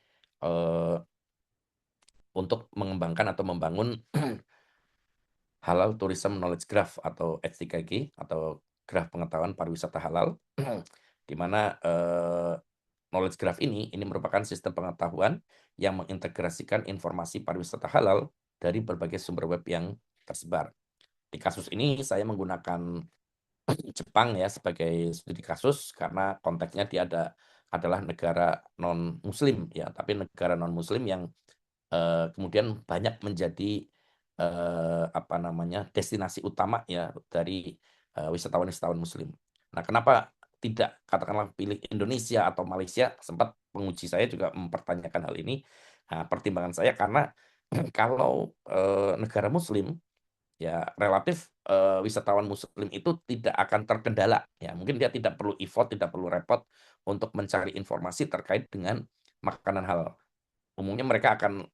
untuk mengembangkan atau membangun Halal Tourism Knowledge Graph atau HTKG atau Graf Pengetahuan Pariwisata Halal, di mana knowledge graph ini merupakan sistem pengetahuan yang mengintegrasikan informasi pariwisata halal dari berbagai sumber web yang tersebar. Di kasus ini saya menggunakan Jepang ya sebagai studi kasus karena konteksnya dia adalah negara non Muslim ya, tapi negara non Muslim yang kemudian banyak menjadi destinasi utama ya dari wisatawan-wisatawan Muslim. Nah, kenapa tidak katakanlah pilih Indonesia atau Malaysia? Sempat penguji saya juga mempertanyakan hal ini. Nah, pertimbangan saya karena kalau negara Muslim ya relatif wisatawan Muslim itu tidak akan terkendala ya, mungkin dia tidak perlu effort, tidak perlu repot untuk mencari informasi terkait dengan makanan halal. Umumnya mereka akan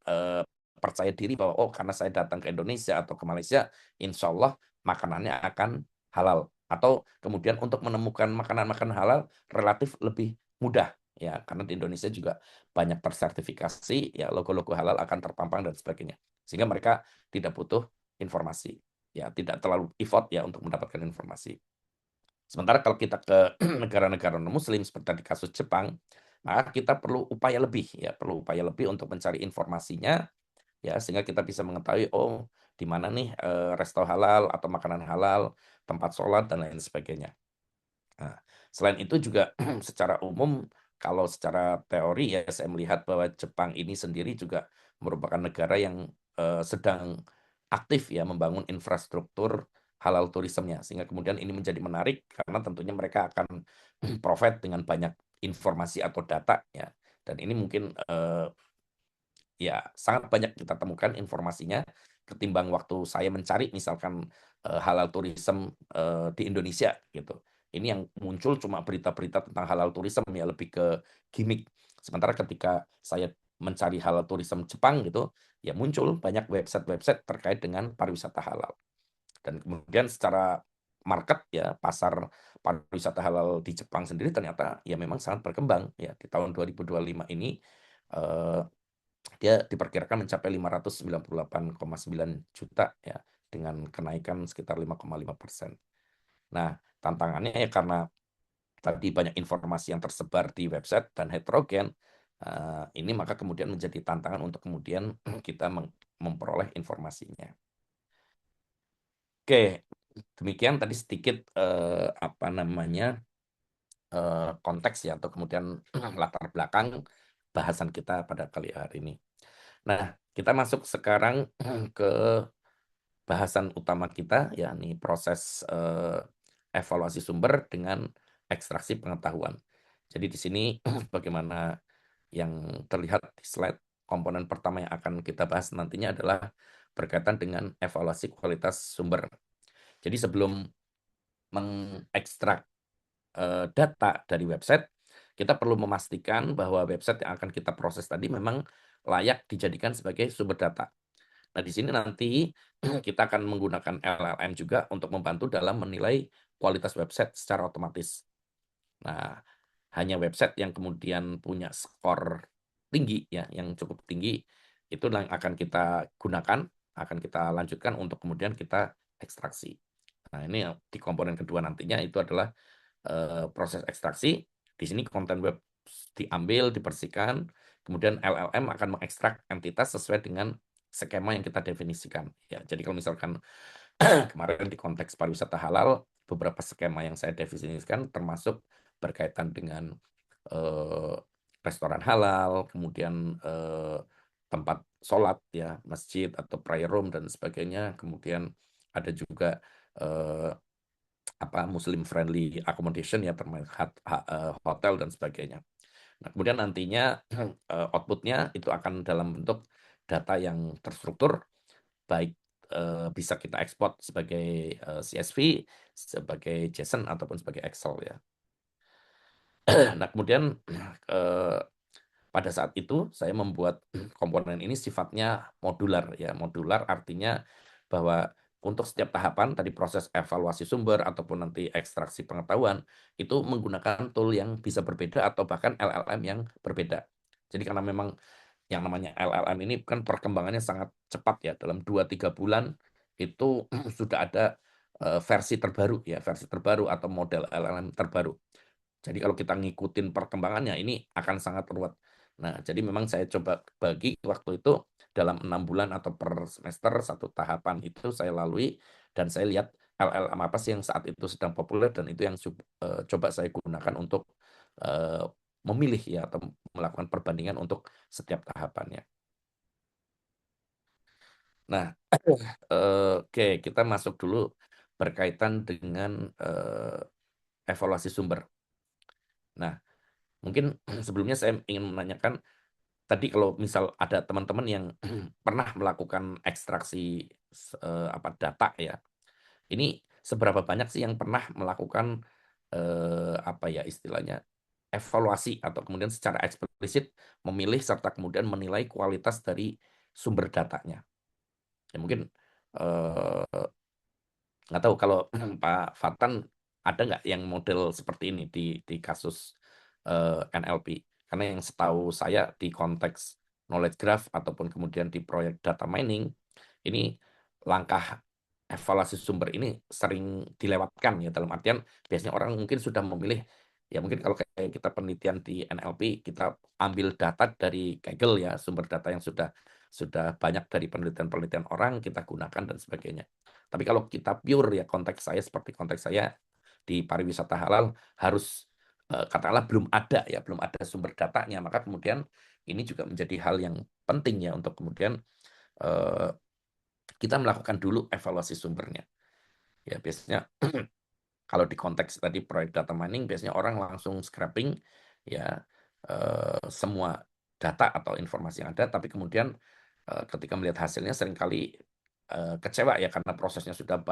percaya diri bahwa oh karena saya datang ke Indonesia atau ke Malaysia, insya Allah makanannya akan halal. Atau kemudian untuk menemukan makanan-makanan halal relatif lebih mudah ya, karena di Indonesia juga banyak tersertifikasi ya, logo-logo halal akan terpampang dan sebagainya, sehingga mereka tidak butuh informasi ya, tidak terlalu effort ya untuk mendapatkan informasi. Sementara kalau kita ke negara-negara non-Muslim seperti di kasus Jepang, maka kita perlu upaya lebih ya, perlu upaya lebih untuk mencari informasinya ya, sehingga kita bisa mengetahui oh di mana nih resto halal atau makanan halal, tempat sholat dan lain sebagainya. Nah, selain itu juga secara umum kalau secara teori ya saya melihat bahwa Jepang ini sendiri juga merupakan negara yang sedang aktif ya membangun infrastruktur halal turismenya, sehingga kemudian ini menjadi menarik karena tentunya mereka akan profit dengan banyak informasi atau data ya, dan ini mungkin ya sangat banyak kita temukan informasinya ketimbang waktu saya mencari misalkan halal tourism di Indonesia gitu. Ini yang muncul cuma berita-berita tentang halal tourism ya, lebih ke gimmick. Sementara ketika saya mencari halal tourism Jepang gitu, ya muncul banyak website-website terkait dengan pariwisata halal. Dan kemudian secara market ya, pasar pariwisata halal di Jepang sendiri ternyata ya memang sangat berkembang ya. Di tahun 2025 ini dia diperkirakan mencapai 598,9 juta ya, dengan kenaikan sekitar 5,5%. Nah, tantangannya ya karena tadi banyak informasi yang tersebar di website dan heterogen, ini maka kemudian menjadi tantangan untuk kemudian kita memperoleh informasinya. Oke, demikian tadi sedikit konteks ya, atau kemudian latar belakang bahasan kita pada kali hari ini. Nah, kita masuk sekarang ke bahasan utama kita, yakni proses evaluasi sumber dengan ekstraksi pengetahuan. Jadi di sini bagaimana yang terlihat di slide, komponen pertama yang akan kita bahas nantinya adalah berkaitan dengan evaluasi kualitas sumber. Jadi sebelum mengekstrak data dari website, kita perlu memastikan bahwa website yang akan kita proses tadi memang layak dijadikan sebagai sumber data. Nah, di sini nanti kita akan menggunakan LLM juga untuk membantu dalam menilai kualitas website secara otomatis. Nah, hanya website yang kemudian punya skor tinggi ya, yang cukup tinggi, itu yang akan kita gunakan, akan kita lanjutkan untuk kemudian kita ekstraksi. Nah, ini di komponen kedua nantinya itu adalah proses ekstraksi. Di sini konten web diambil, dibersihkan, kemudian LLM akan mengekstrak entitas sesuai dengan skema yang kita definisikan. Ya, jadi kalau misalkan kemarin di konteks pariwisata halal, beberapa skema yang saya definisikan termasuk berkaitan dengan restoran halal, kemudian tempat sholat ya, masjid atau prayer room dan sebagainya, kemudian ada juga Muslim friendly accommodation ya, termasuk hotel dan sebagainya. Nah, kemudian nantinya outputnya itu akan dalam bentuk data yang terstruktur, baik bisa kita ekspor sebagai CSV, sebagai JSON ataupun sebagai Excel ya. Nah, kemudian pada saat itu saya membuat komponen ini sifatnya modular ya. Modular artinya bahwa untuk setiap tahapan tadi proses evaluasi sumber ataupun nanti ekstraksi pengetahuan itu menggunakan tool yang bisa berbeda atau bahkan LLM yang berbeda. Jadi karena memang yang namanya LLM ini kan perkembangannya sangat cepat ya, dalam 2-3 bulan itu sudah ada versi terbaru ya, versi terbaru atau model LLM terbaru. Jadi kalau kita ngikutin perkembangannya ini akan sangat ruwet. Nah, jadi memang saya coba bagi waktu itu dalam 6 bulan atau per semester satu tahapan itu saya lalui dan saya lihat LLM apa sih yang saat itu sedang populer dan itu yang coba saya gunakan untuk eh, memilih ya atau melakukan perbandingan untuk setiap tahapannya. Nah, oke, kita masuk dulu berkaitan dengan evaluasi sumber. Nah, mungkin sebelumnya saya ingin menanyakan tadi kalau misal ada teman-teman yang pernah melakukan ekstraksi data ya, ini seberapa banyak sih yang pernah melakukan apa ya istilahnya evaluasi atau kemudian secara eksplisit memilih serta kemudian menilai kualitas dari sumber datanya. Ya mungkin eh, nggak tahu kalau Pak Fatan ada nggak yang model seperti ini di kasus NLP? Karena yang setahu saya di konteks knowledge graph ataupun kemudian di proyek data mining ini langkah evaluasi sumber ini sering dilewatkan ya dalam artian biasanya orang mungkin sudah memilih ya mungkin kalau kayak kita penelitian di NLP kita ambil data dari Kaggle ya sumber data yang sudah banyak dari penelitian-penelitian orang kita gunakan dan sebagainya. Tapi kalau kita pure ya konteks saya seperti konteks saya di pariwisata halal harus katakanlah belum ada sumber datanya maka kemudian ini juga menjadi hal yang penting ya untuk kemudian eh, kita melakukan dulu evaluasi sumbernya. Ya biasanya kalau di konteks tadi proyek data mining biasanya orang langsung scraping ya semua data atau informasi yang ada tapi kemudian ketika melihat hasilnya seringkali kecewa ya karena prosesnya sudah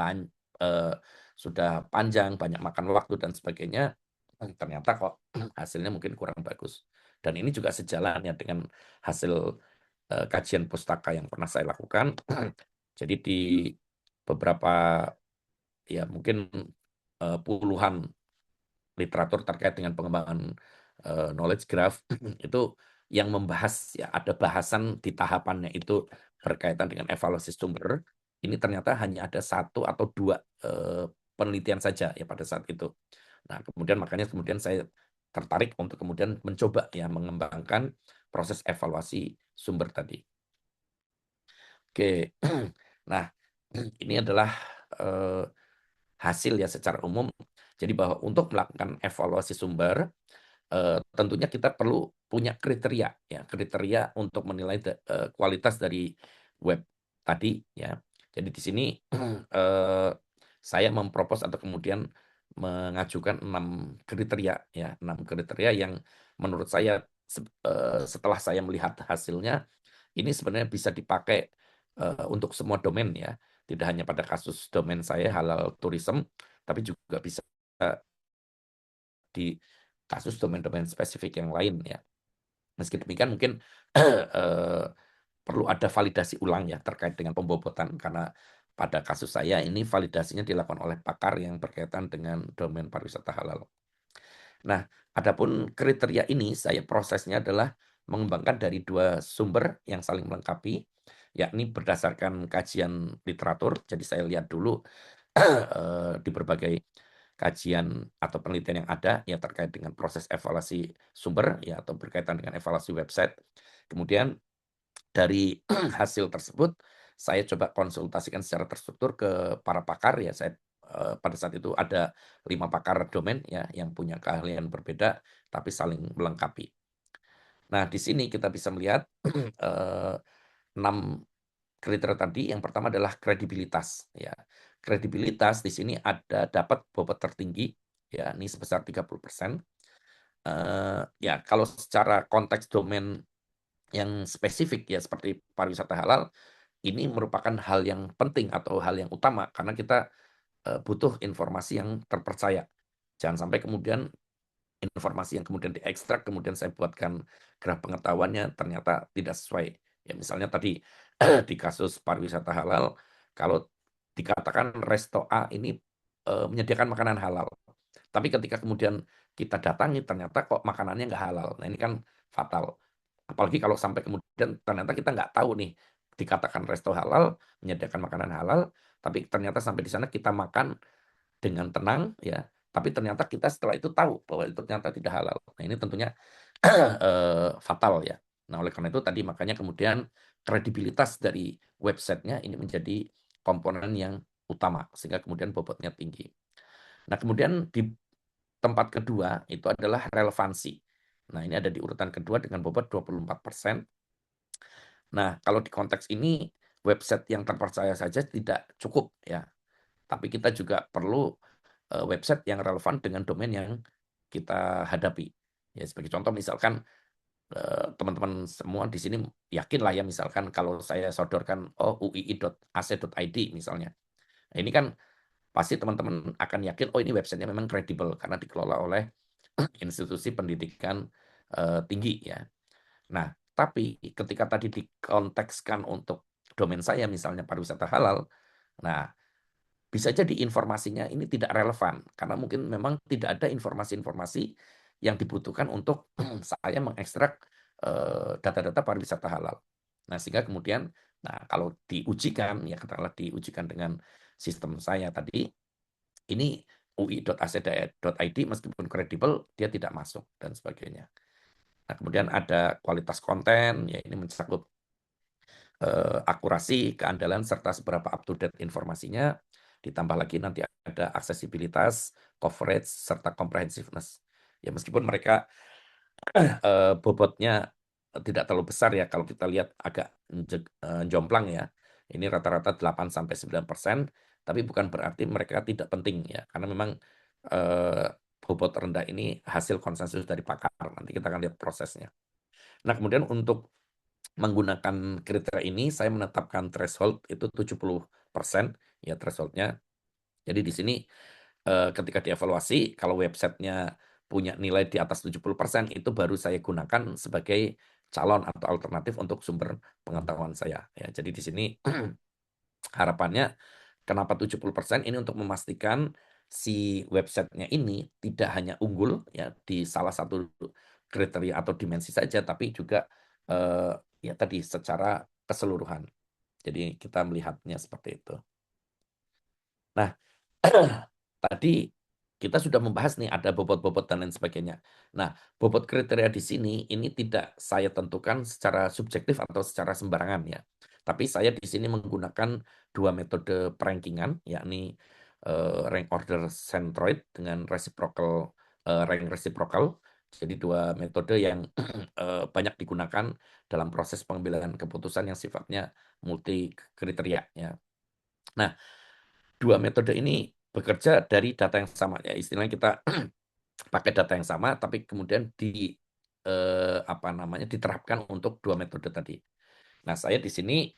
panjang, banyak makan waktu dan sebagainya. Ternyata kok hasilnya mungkin kurang bagus. Dan ini juga sejalan ya dengan hasil kajian pustaka yang pernah saya lakukan. Jadi di beberapa ya mungkin puluhan literatur terkait dengan pengembangan knowledge graph itu yang membahas ya ada bahasan di tahapannya itu berkaitan dengan evaluasi sumber ini ternyata hanya ada 1 atau 2 penelitian saja ya pada saat itu. Nah kemudian makanya kemudian saya tertarik untuk kemudian mencoba ya mengembangkan proses evaluasi sumber tadi. Oke, nah ini adalah hasil ya secara umum. Jadi bahwa untuk melakukan evaluasi sumber tentunya kita perlu punya kriteria ya kriteria untuk menilai kualitas dari web tadi ya. Jadi di sini saya mempropos atau kemudian mengajukan 6 kriteria ya 6 kriteria yang menurut saya setelah saya melihat hasilnya ini sebenarnya bisa dipakai untuk semua domain ya tidak hanya pada kasus domain saya halal tourism tapi juga bisa di kasus domain-domain spesifik yang lain ya. Meski demikian mungkin perlu ada validasi ulang ya terkait dengan pembobotan karena pada kasus saya ini validasinya dilakukan oleh pakar yang berkaitan dengan domain pariwisata halal. Nah, adapun kriteria ini saya prosesnya adalah mengembangkan dari 2 sumber yang saling melengkapi, yakni berdasarkan kajian literatur. Jadi saya lihat dulu di berbagai kajian atau penelitian yang ada ya terkait dengan proses evaluasi sumber ya atau berkaitan dengan evaluasi website. Kemudian dari hasil tersebut saya coba konsultasikan secara terstruktur ke para pakar ya saya pada saat itu ada 5 pakar domain ya yang punya keahlian berbeda tapi saling melengkapi. Nah, di sini kita bisa melihat 6 kriteria tadi. Yang pertama adalah kredibilitas ya. Kredibilitas di sini ada dapat bobot tertinggi ya ini sebesar 30%. Ya kalau secara konteks domain yang spesifik ya seperti pariwisata halal ini merupakan hal yang penting atau hal yang utama karena kita butuh informasi yang terpercaya. Jangan sampai kemudian informasi yang kemudian diekstrak kemudian saya buatkan graf pengetahuannya ternyata tidak sesuai. Ya misalnya tadi di kasus pariwisata halal kalau dikatakan resto A ini menyediakan makanan halal. Tapi ketika kemudian kita datangi ternyata kok makanannya nggak halal. Nah ini kan fatal. Apalagi kalau sampai kemudian ternyata kita nggak tahu nih dikatakan resto halal menyediakan makanan halal, tapi ternyata sampai di sana kita makan dengan tenang ya Tapi ternyata kita setelah itu tahu bahwa itu ternyata tidak halal. Nah ini tentunya fatal ya. Nah oleh karena itu tadi makanya kemudian kredibilitas dari websitenya ini menjadi komponen yang utama sehingga kemudian bobotnya tinggi. Nah kemudian di tempat kedua itu adalah relevansi. Nah ini ada di urutan kedua dengan bobot 24%. Nah kalau di konteks ini website yang terpercaya saja tidak cukup ya. Tapi kita juga perlu website yang relevan dengan domain yang kita hadapi. Ya sebagai contoh misalkan teman-teman semua di sini yakin lah ya misalkan kalau saya sodorkan uii.ac.id misalnya. Nah, ini kan pasti teman-teman akan yakin oh ini websitenya memang kredibel karena dikelola oleh institusi pendidikan tinggi ya. Nah, tapi ketika tadi dikontekskan untuk domain saya misalnya pariwisata halal, nah bisa jadi informasinya ini tidak relevan karena mungkin memang tidak ada informasi-informasi yang dibutuhkan untuk saya mengekstrak data-data pariwisata halal. Nah, sehingga kemudian kalau diujikan ya katakanlah diujikan dengan sistem saya tadi ini ui.ac.id meskipun kredibel dia tidak masuk dan sebagainya. Nah, kemudian ada kualitas konten ya ini mencakup akurasi, keandalan serta seberapa up to date informasinya. Ditambah lagi nanti ada aksesibilitas, coverage, serta comprehensiveness. Ya meskipun mereka bobotnya tidak terlalu besar ya kalau kita lihat agak jomplang ya. Ini rata-rata 8-9%, tapi bukan berarti mereka tidak penting ya. Karena memang bobot rendah ini hasil konsensus dari pakar. Nanti kita akan lihat prosesnya. Nah, kemudian untuk menggunakan kriteria ini saya menetapkan threshold itu 70% ya thresholdnya. Jadi di sini ketika dievaluasi kalau websitenya punya nilai di atas 70% itu baru saya gunakan sebagai calon atau alternatif untuk sumber pengetahuan saya ya. Jadi di sini harapannya kenapa 70% ini untuk memastikan si websitenya ini tidak hanya unggul ya di salah satu kriteria atau dimensi saja tapi juga ya tadi secara keseluruhan. Jadi kita melihatnya seperti itu. Nah, tadi kita sudah membahas nih ada bobot-bobot dan lain sebagainya. Nah, bobot kriteria di sini ini tidak saya tentukan secara subjektif atau secara sembarangan ya. Tapi saya di sini menggunakan dua metode perankingan, yakni rank order centroid dengan reciprocal rank reciprocal. Jadi dua metode yang banyak digunakan dalam proses pengambilan keputusan yang sifatnya multi kriteria ya. Nah, dua metode ini bekerja dari data yang sama ya. Istilahnya kita pakai data yang sama tapi kemudian diterapkan untuk dua metode tadi. Nah, saya di sini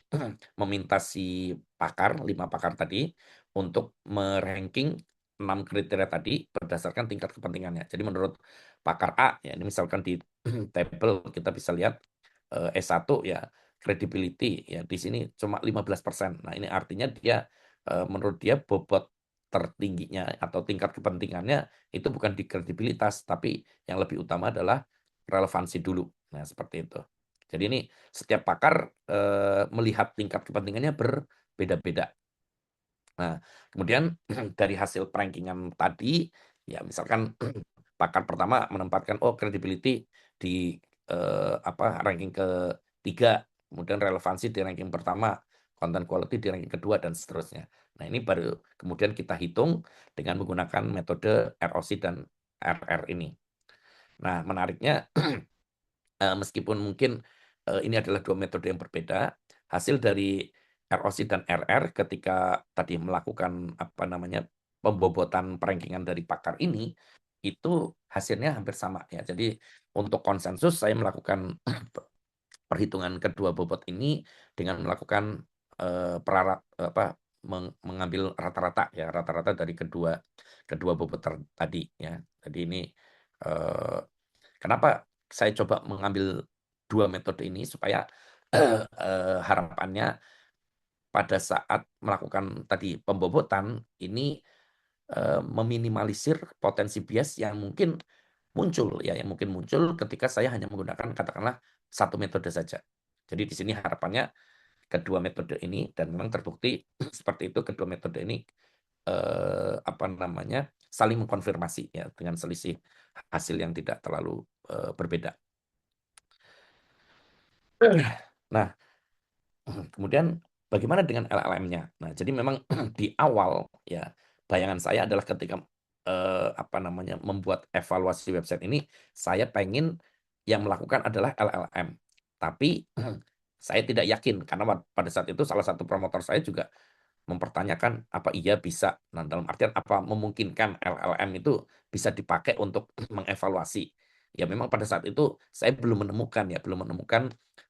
meminta si pakar, 5 pakar tadi, untuk meranking 6 kriteria tadi berdasarkan tingkat kepentingannya. Jadi menurut pakar A, ya ini misalkan di tabel kita bisa lihat S1 ya, credibility ya di sini cuma 15%. Nah, ini artinya dia menurut dia bobot tertingginya atau tingkat kepentingannya itu bukan di kredibilitas, tapi yang lebih utama adalah relevansi dulu. Nah, seperti itu. Jadi ini setiap pakar melihat tingkat kepentingannya berbeda-beda. Nah, kemudian dari hasil rankingan tadi, ya misalkan pakar pertama menempatkan credibility di ranking ketiga, kemudian relevansi di ranking pertama, content quality di ranking kedua dan seterusnya. Nah, ini baru kemudian kita hitung dengan menggunakan metode ROC dan RR ini. Nah, menariknya meskipun mungkin ini adalah dua metode yang berbeda, hasil dari ROC dan RR ketika tadi melakukan pembobotan perankingan dari pakar ini itu hasilnya hampir sama ya. Jadi untuk konsensus saya melakukan perhitungan kedua bobot ini dengan melakukan mengambil rata-rata ya rata-rata dari kedua bobot tadi ya. Jadi ini kenapa saya coba mengambil dua metode ini supaya harapannya pada saat melakukan tadi pembobotan ini meminimalisir potensi bias yang mungkin muncul ya yang mungkin muncul ketika saya hanya menggunakan katakanlah satu metode saja. Jadi di sini harapannya kedua metode ini dan memang terbukti seperti itu kedua metode ini saling mengkonfirmasi ya dengan selisih hasil yang tidak terlalu berbeda. Nah, kemudian bagaimana dengan LLM-nya? Nah, jadi memang di awal ya bayangan saya adalah ketika membuat evaluasi website ini, saya pengen yang melakukan adalah LLM. Tapi saya tidak yakin karena pada saat itu salah satu promotor saya juga mempertanyakan apa iya bisa. Nah, dalam artian apa memungkinkan LLM itu bisa dipakai untuk mengevaluasi. Ya memang pada saat itu saya belum menemukan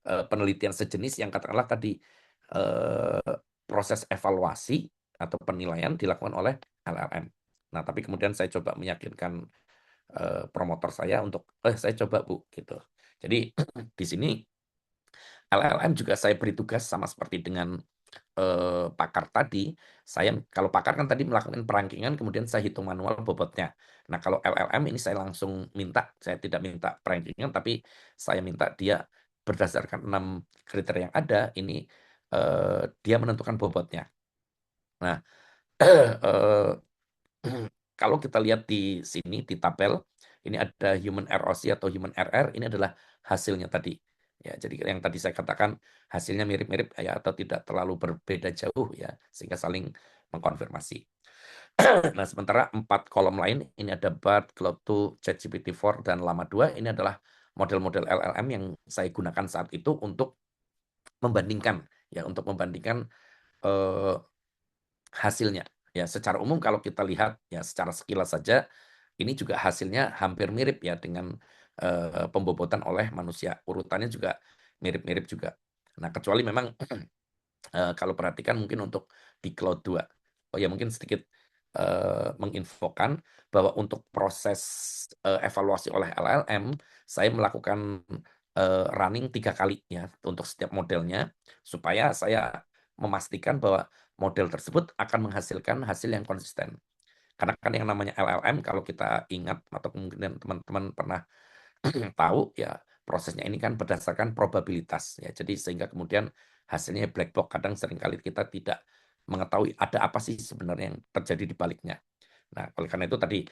penelitian sejenis yang katakanlah tadi proses evaluasi atau penilaian dilakukan oleh LLM. Nah, tapi kemudian saya coba meyakinkan promotor saya untuk saya coba Bu gitu. Jadi di sini LLM juga saya beri tugas sama seperti dengan pakar tadi. Kalau pakar kan tadi melakukan perankingan kemudian saya hitung manual bobotnya. Nah, kalau LLM ini saya langsung minta, saya tidak minta perankingan tapi saya minta dia berdasarkan 6 kriteria yang ada ini dia menentukan bobotnya. Nah, eh, kalau kita lihat di sini di tabel ini ada human ROC atau human RR, ini adalah hasilnya tadi. Ya, jadi yang tadi saya katakan hasilnya mirip-mirip ya atau tidak terlalu berbeda jauh ya sehingga saling mengkonfirmasi. Nah, sementara 4 kolom lain ini ada BART, Cloud2, ChatGPT-4 dan Llama 2 ini adalah model-model LLM yang saya gunakan saat itu untuk membandingkan hasilnya. Ya, secara umum kalau kita lihat ya secara sekilas saja ini juga hasilnya hampir mirip ya dengan pembobotan oleh manusia. Urutannya juga mirip-mirip juga. Nah, kecuali memang kalau perhatikan mungkin untuk di Cloud 2. Oh ya, mungkin sedikit menginfokan bahwa untuk proses evaluasi oleh LLM, saya melakukan running 3 kali ya untuk setiap modelnya supaya saya memastikan bahwa model tersebut akan menghasilkan hasil yang konsisten. Karena kan yang namanya LLM kalau kita ingat atau kemudian teman-teman pernah tahu ya prosesnya ini kan berdasarkan probabilitas ya. Jadi sehingga kemudian hasilnya black box, kadang seringkali kita tidak mengetahui ada apa sih sebenarnya yang terjadi di baliknya. Nah, oleh karena itu tadi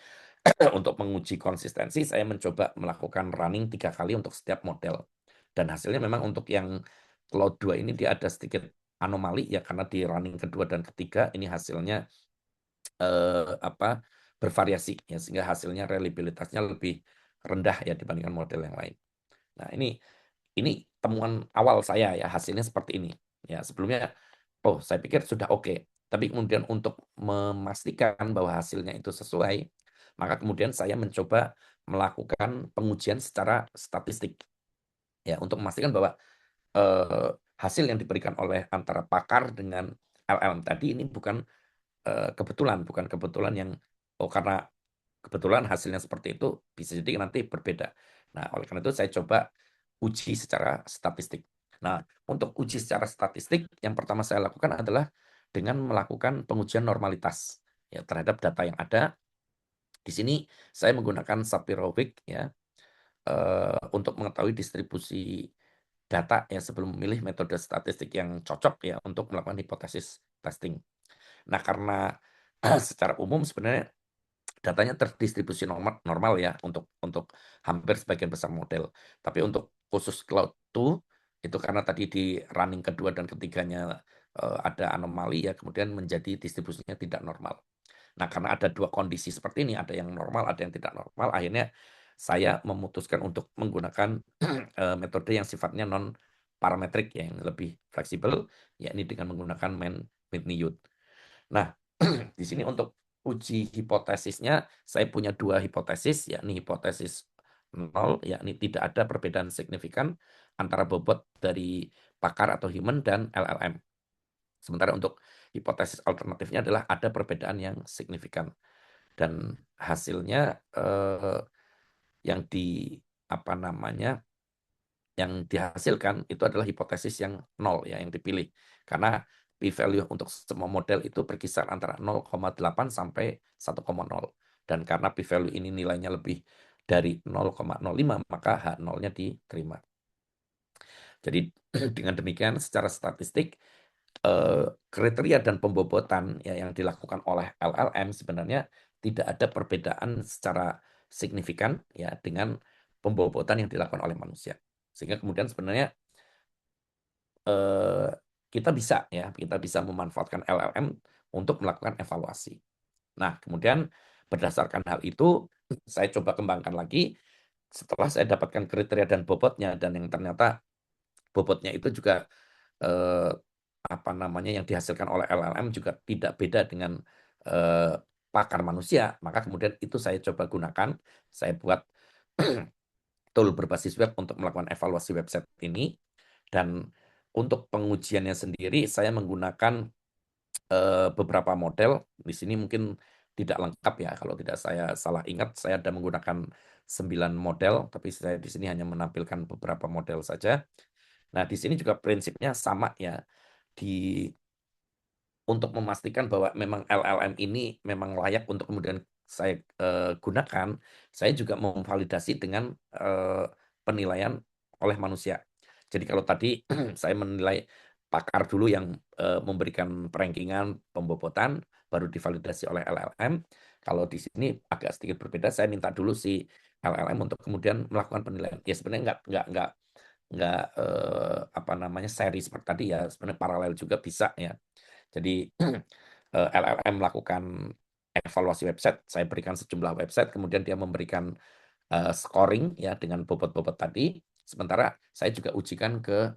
untuk menguji konsistensi saya mencoba melakukan running 3 kali untuk setiap model. Dan hasilnya memang untuk yang Cloud 2 ini dia ada sedikit anomali ya karena di running kedua dan ketiga ini hasilnya bervariasi ya sehingga hasilnya reliabilitasnya lebih rendah ya dibandingkan model yang lain. Nah, ini temuan awal saya ya hasilnya seperti ini. Ya, sebelumnya saya pikir sudah oke. Tapi kemudian untuk memastikan bahwa hasilnya itu sesuai, maka kemudian saya mencoba melakukan pengujian secara statistik. Ya, untuk memastikan bahwa hasil yang diberikan oleh antara pakar dengan LLM tadi ini bukan bukan kebetulan yang karena kebetulan hasilnya seperti itu bisa jadi nanti berbeda. Nah, oleh karena itu saya coba uji secara statistik. Nah, untuk uji secara statistik yang pertama saya lakukan adalah dengan melakukan pengujian normalitas ya terhadap data yang ada. Di sini saya menggunakan Shapiro-Wilk ya untuk mengetahui distribusi data ya sebelum memilih metode statistik yang cocok ya untuk melakukan hipotesis testing. Nah, karena secara umum sebenarnya datanya terdistribusi normal ya untuk hampir sebagian besar model. Tapi untuk khusus Cloud 2 itu karena tadi di running kedua dan ketiganya ada anomali ya kemudian menjadi distribusinya tidak normal. Nah, karena ada 2 kondisi seperti ini, ada yang normal, ada yang tidak normal, akhirnya saya memutuskan untuk menggunakan metode yang sifatnya non parametrik yang lebih fleksibel, yakni dengan menggunakan min-mean. Nah, di sini untuk uji hipotesisnya, saya punya 2 hipotesis, yakni hipotesis 0, yakni tidak ada perbedaan signifikan antara bobot dari pakar atau human dan LLM. Sementara untuk hipotesis alternatifnya adalah ada perbedaan yang signifikan. Dan hasilnya yang yang dihasilkan itu adalah hipotesis yang 0 ya yang dipilih. Karena p-value untuk semua model itu berkisar antara 0,8 sampai 1,0. Dan karena p-value ini nilainya lebih dari 0,05 maka H0-nya diterima. Jadi dengan demikian secara statistik kriteria dan pembobotan ya yang dilakukan oleh LLM sebenarnya tidak ada perbedaan secara signifikan ya dengan pembobotan yang dilakukan oleh manusia. Sehingga kemudian sebenarnya eh, kita bisa memanfaatkan LLM untuk melakukan evaluasi. Nah, kemudian berdasarkan hal itu saya coba kembangkan lagi setelah saya dapatkan kriteria dan bobotnya, dan yang ternyata bobotnya itu juga eh, apa namanya yang dihasilkan oleh LLM juga tidak beda dengan eh, pakar manusia, maka kemudian itu saya coba gunakan, saya buat tool berbasis web untuk melakukan evaluasi website ini. Dan untuk pengujiannya sendiri saya menggunakan beberapa model. Di sini mungkin tidak lengkap ya, kalau tidak saya salah ingat saya ada menggunakan 9 model, tapi saya di sini hanya menampilkan beberapa model saja. Nah, di sini juga prinsipnya sama ya. Untuk memastikan bahwa memang LLM ini memang layak untuk kemudian saya gunakan, saya juga memvalidasi dengan penilaian oleh manusia. Jadi kalau tadi saya menilai pakar dulu yang memberikan perankingan, pembobotan, baru divalidasi oleh LLM. Kalau di sini agak sedikit berbeda, saya minta dulu si LLM untuk kemudian melakukan penilaian. Ya sebenarnya nggak apa namanya seri seperti tadi ya, sebenarnya paralel juga bisa ya. Jadi LLM melakukan evaluasi website, saya berikan sejumlah website, kemudian dia memberikan scoring ya dengan bobot-bobot tadi. Sementara saya juga ujikan ke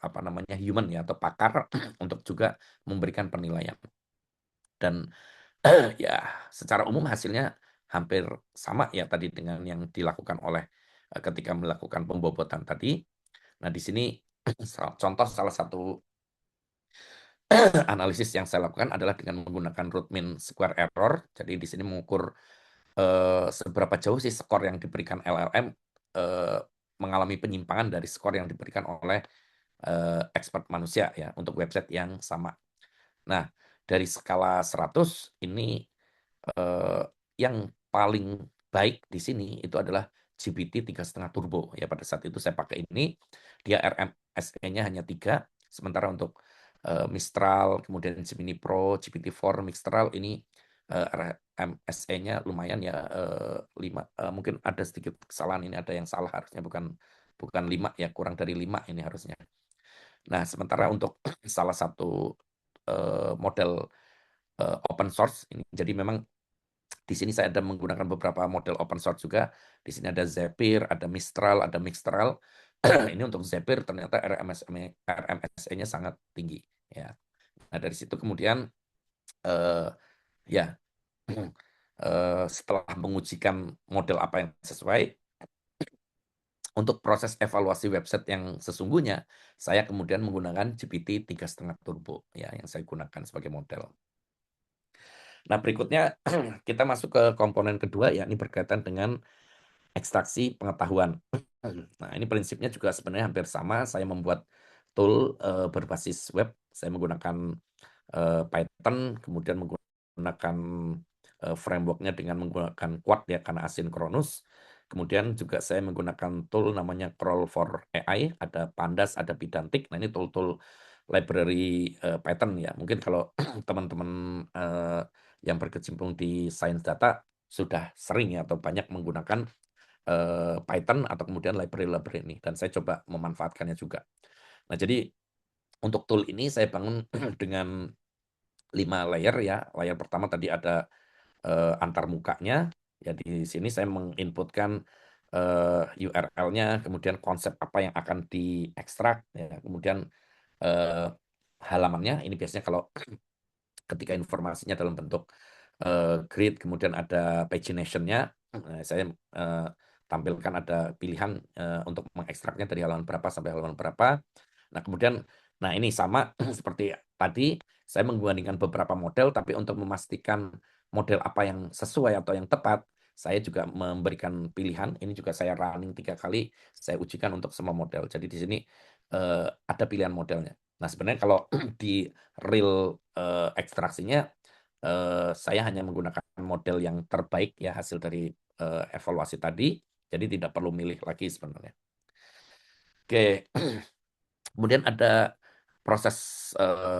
apa namanya human ya atau pakar untuk juga memberikan penilaian. Dan ya secara umum hasilnya hampir sama ya tadi dengan yang dilakukan oleh ketika melakukan pembobotan tadi. Nah, di sini contoh salah satu analisis yang saya lakukan adalah dengan menggunakan root mean square error. Jadi di sini mengukur seberapa jauh sih skor yang diberikan LLM mengalami penyimpangan dari skor yang diberikan oleh expert manusia ya untuk website yang sama. Nah, dari skala 100 ini yang paling baik di sini itu adalah GPT 3,5 Turbo. Ya, pada saat itu saya pakai ini, dia RMSE-nya hanya 3, sementara untuk Mistral, kemudian Gemini Pro, GPT-4, Mistral ini RMSE-nya lumayan ya 5. Mungkin ada sedikit kesalahan, ini ada yang salah, harusnya bukan 5 ya, kurang dari 5 ini harusnya. Nah, sementara untuk salah satu model open source ini, jadi memang di sini saya ada menggunakan beberapa model open source juga. Di sini ada Zapier, ada Mistral, ada Mixtral. Ini untuk Zapier ternyata RMSE-nya sangat tinggi ya. Nah, dari situ kemudian ya setelah mengujikan model apa yang sesuai untuk proses evaluasi website yang sesungguhnya, saya kemudian menggunakan GPT 3,5 Turbo ya yang saya gunakan sebagai model. Nah, berikutnya kita masuk ke komponen kedua, yakni berkaitan dengan ekstraksi pengetahuan. Nah, ini prinsipnya juga sebenarnya hampir sama. Saya membuat tool berbasis web. Saya menggunakan Python, kemudian menggunakan frameworknya dengan menggunakan Quad ya, karena asinkronus. Kemudian juga saya menggunakan tool namanya Crawl for AI, ada Pandas, ada Pydantic. Nah, ini tool-tool library Python ya. Mungkin kalau teman-teman yang berkecimpung di science data sudah sering ya atau banyak menggunakan Python atau kemudian library-library ini, dan saya coba memanfaatkannya juga. Nah, jadi untuk tool ini saya bangun dengan 5 layer ya. Layer pertama tadi ada antarmukanya. Ya, di sini saya menginputkan URL-nya, kemudian konsep apa yang akan diekstrak, ya, kemudian halamannya. Ini biasanya kalau ketika informasinya dalam bentuk grid, kemudian ada pagination-nya, saya tampilkan ada pilihan untuk mengekstraknya dari halaman berapa sampai halaman berapa. Nah, kemudian, nah ini sama seperti tadi, saya menggabungkan beberapa model, tapi untuk memastikan model apa yang sesuai atau yang tepat, saya juga memberikan pilihan. Ini juga saya running 3 kali, saya ujikan untuk semua model. Jadi di sini ada pilihan modelnya. Nah, sebenarnya kalau di real ekstraksinya, saya hanya menggunakan model yang terbaik ya hasil dari evaluasi tadi, jadi tidak perlu milih lagi sebenarnya. Oke, kemudian ada proses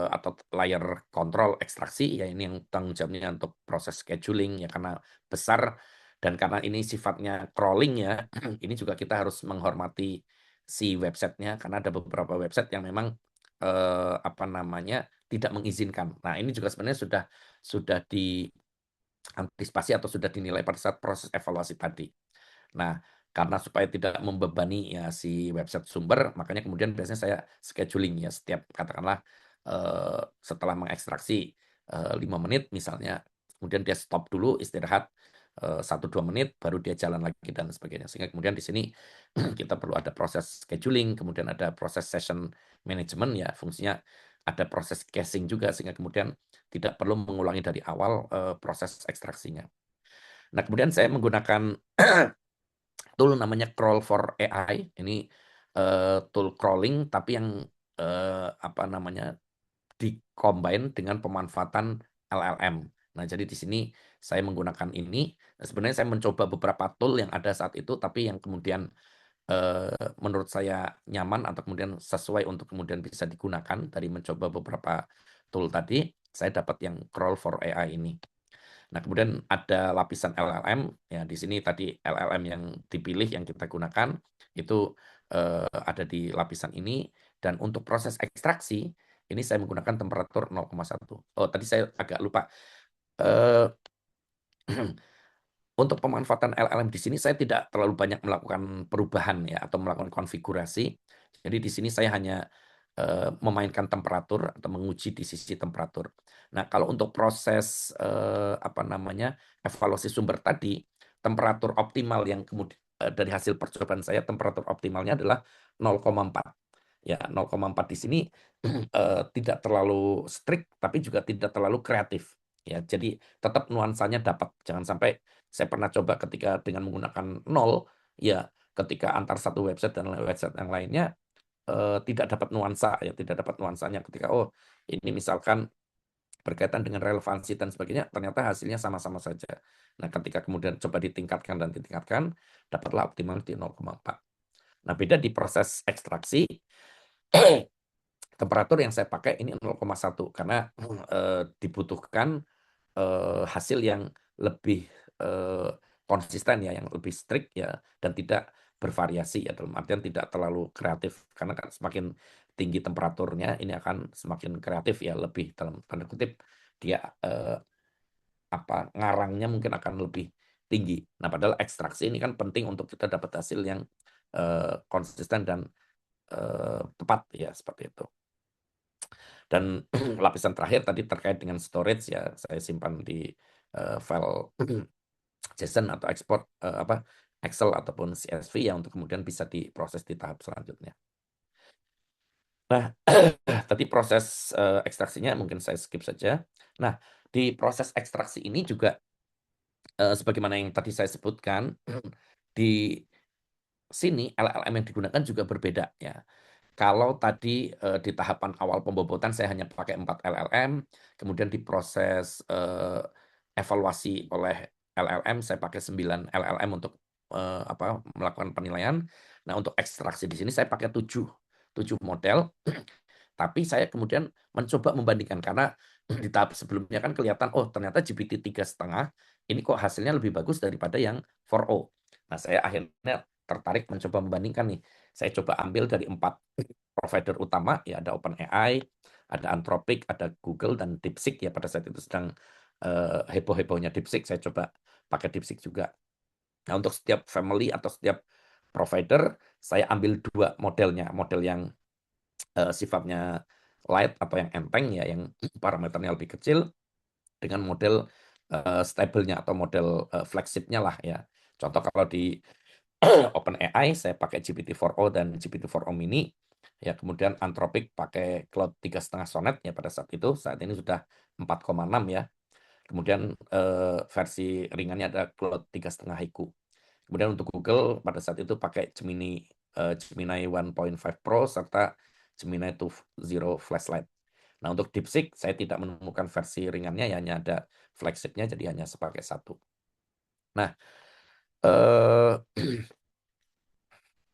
atau layer control ekstraksi ya ini yang tanggung jawabnya untuk proses scheduling ya karena besar dan karena ini sifatnya crawling ya ini juga kita harus menghormati si websitenya karena ada beberapa website yang memang apa namanya tidak mengizinkan. Nah ini juga sebenarnya sudah diantisipasi atau sudah dinilai pada saat proses evaluasi tadi. Nah, karena supaya tidak membebani ya si website sumber, makanya kemudian biasanya saya scheduling ya setiap katakanlah setelah mengekstraksi 5 menit misalnya, kemudian dia stop dulu istirahat 1-2 menit, baru dia jalan lagi dan sebagainya. Sehingga kemudian di sini kita perlu ada proses scheduling, kemudian ada proses session management ya fungsinya ada proses caching juga sehingga kemudian tidak perlu mengulangi dari awal proses ekstraksinya. Nah, kemudian saya menggunakan tool namanya Crawl for AI. Ini tool crawling tapi yang apa namanya dikombin dengan pemanfaatan LLM. Nah, jadi di sini saya menggunakan ini. Sebenarnya saya mencoba beberapa tool yang ada saat itu, tapi yang kemudian menurut saya nyaman atau kemudian sesuai untuk kemudian bisa digunakan dari mencoba beberapa tool tadi, saya dapat yang Crawl for AI ini. Nah, kemudian ada lapisan LLM, ya di sini tadi LLM yang dipilih yang kita gunakan itu ada di lapisan ini dan untuk proses ekstraksi ini saya menggunakan temperatur 0,1. Oh, tadi saya agak lupa. Eh, Untuk pemanfaatan LLM di sini saya tidak terlalu banyak melakukan perubahan ya atau melakukan konfigurasi. Jadi di sini saya hanya memainkan temperatur atau menguji di sisi temperatur. Nah, kalau untuk proses apa namanya evaluasi sumber tadi, temperatur optimal yang kemudian dari hasil percobaan saya temperatur optimalnya adalah 0,4. Ya, 0,4 di sini tidak terlalu strict tapi juga tidak terlalu kreatif. Ya, jadi tetap nuansanya dapat. Jangan sampai saya pernah coba ketika dengan menggunakan 0, ya ketika antar satu website dan website yang lainnya tidak dapat nuansa ya, tidak dapat nuansanya ketika oh ini misalkan berkaitan dengan relevansi dan sebagainya, ternyata hasilnya sama-sama saja. Nah, ketika kemudian coba ditingkatkan dan ditingkatkan, dapatlah optimal di 0,4. Nah, beda di proses ekstraksi, temperatur yang saya pakai ini 0,1 karena dibutuhkan hasil yang lebih konsisten ya, yang lebih strict ya, dan tidak bervariasi ya dalam artian tidak terlalu kreatif karena kan semakin tinggi temperaturnya ini akan semakin kreatif ya lebih dalam tanda kutip dia apa ngarangnya mungkin akan lebih tinggi. Nah padahal ekstraksi ini kan penting untuk kita dapat hasil yang konsisten dan tepat ya seperti itu. Dan lapisan terakhir tadi terkait dengan storage ya saya simpan di file JSON atau ekspor apa Excel ataupun CSV ya untuk kemudian bisa diproses di tahap selanjutnya. Nah, tadi proses ekstraksinya mungkin saya skip saja. Nah, di proses ekstraksi ini juga sebagaimana yang tadi saya sebutkan di sini LLM yang digunakan juga berbeda ya. Kalau tadi di tahapan awal pembobotan saya hanya pakai 4 LLM, kemudian di proses evaluasi oleh LLM saya pakai 9 LLM untuk apa melakukan penilaian. Nah, untuk ekstraksi di sini saya pakai 7 model, tapi saya kemudian mencoba membandingkan karena di tahap sebelumnya kan kelihatan oh ternyata GPT 3,5 ini kok hasilnya lebih bagus daripada yang 4o. Nah, saya akhirnya tertarik mencoba membandingkan nih. Saya coba ambil dari 4 provider utama ya ada OpenAI, ada Anthropic, ada Google dan DeepSeek ya pada saat itu sedang heboh-hebohnya DeepSeek saya coba pakai DeepSeek juga. Nah, untuk setiap family atau setiap provider saya ambil 2 modelnya, model yang sifatnya light atau yang enteng ya yang parameternya lebih kecil dengan model stable-nya atau model flagship-nya lah ya. Contoh kalau di OpenAI saya pakai GPT-4o dan GPT-4o mini ya kemudian Anthropic pakai Claude 3,5 Sonnet ya pada saat ini sudah 4,6 ya kemudian versi ringannya ada Claude 3,5 Haiku. Kemudian untuk Google pada saat itu pakai Gemini 1.5 Pro serta Gemini 2.0 Flashlight. Nah untuk DeepSeek saya tidak menemukan versi ringannya ya hanya ada flagship-nya jadi hanya sepakai 1. Nah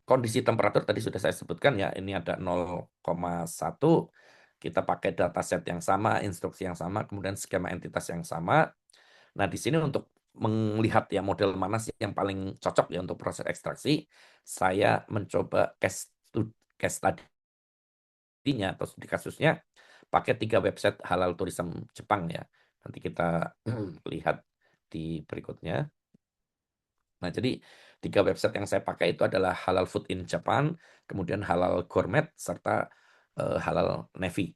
kondisi temperatur tadi sudah saya sebutkan ya ini ada 0,1 kita pakai dataset yang sama, instruksi yang sama, kemudian skema entitas yang sama. Nah, di sini untuk melihat ya model mana sih yang paling cocok ya untuk proses ekstraksi, saya mencoba case study-nya atau studi kasusnya pakai 3 website halal tourism Jepang ya. Nanti kita lihat di berikutnya. Nah, jadi 3 website yang saya pakai itu adalah Halal Food in Japan, kemudian Halal Gourmet, serta Halal Navy.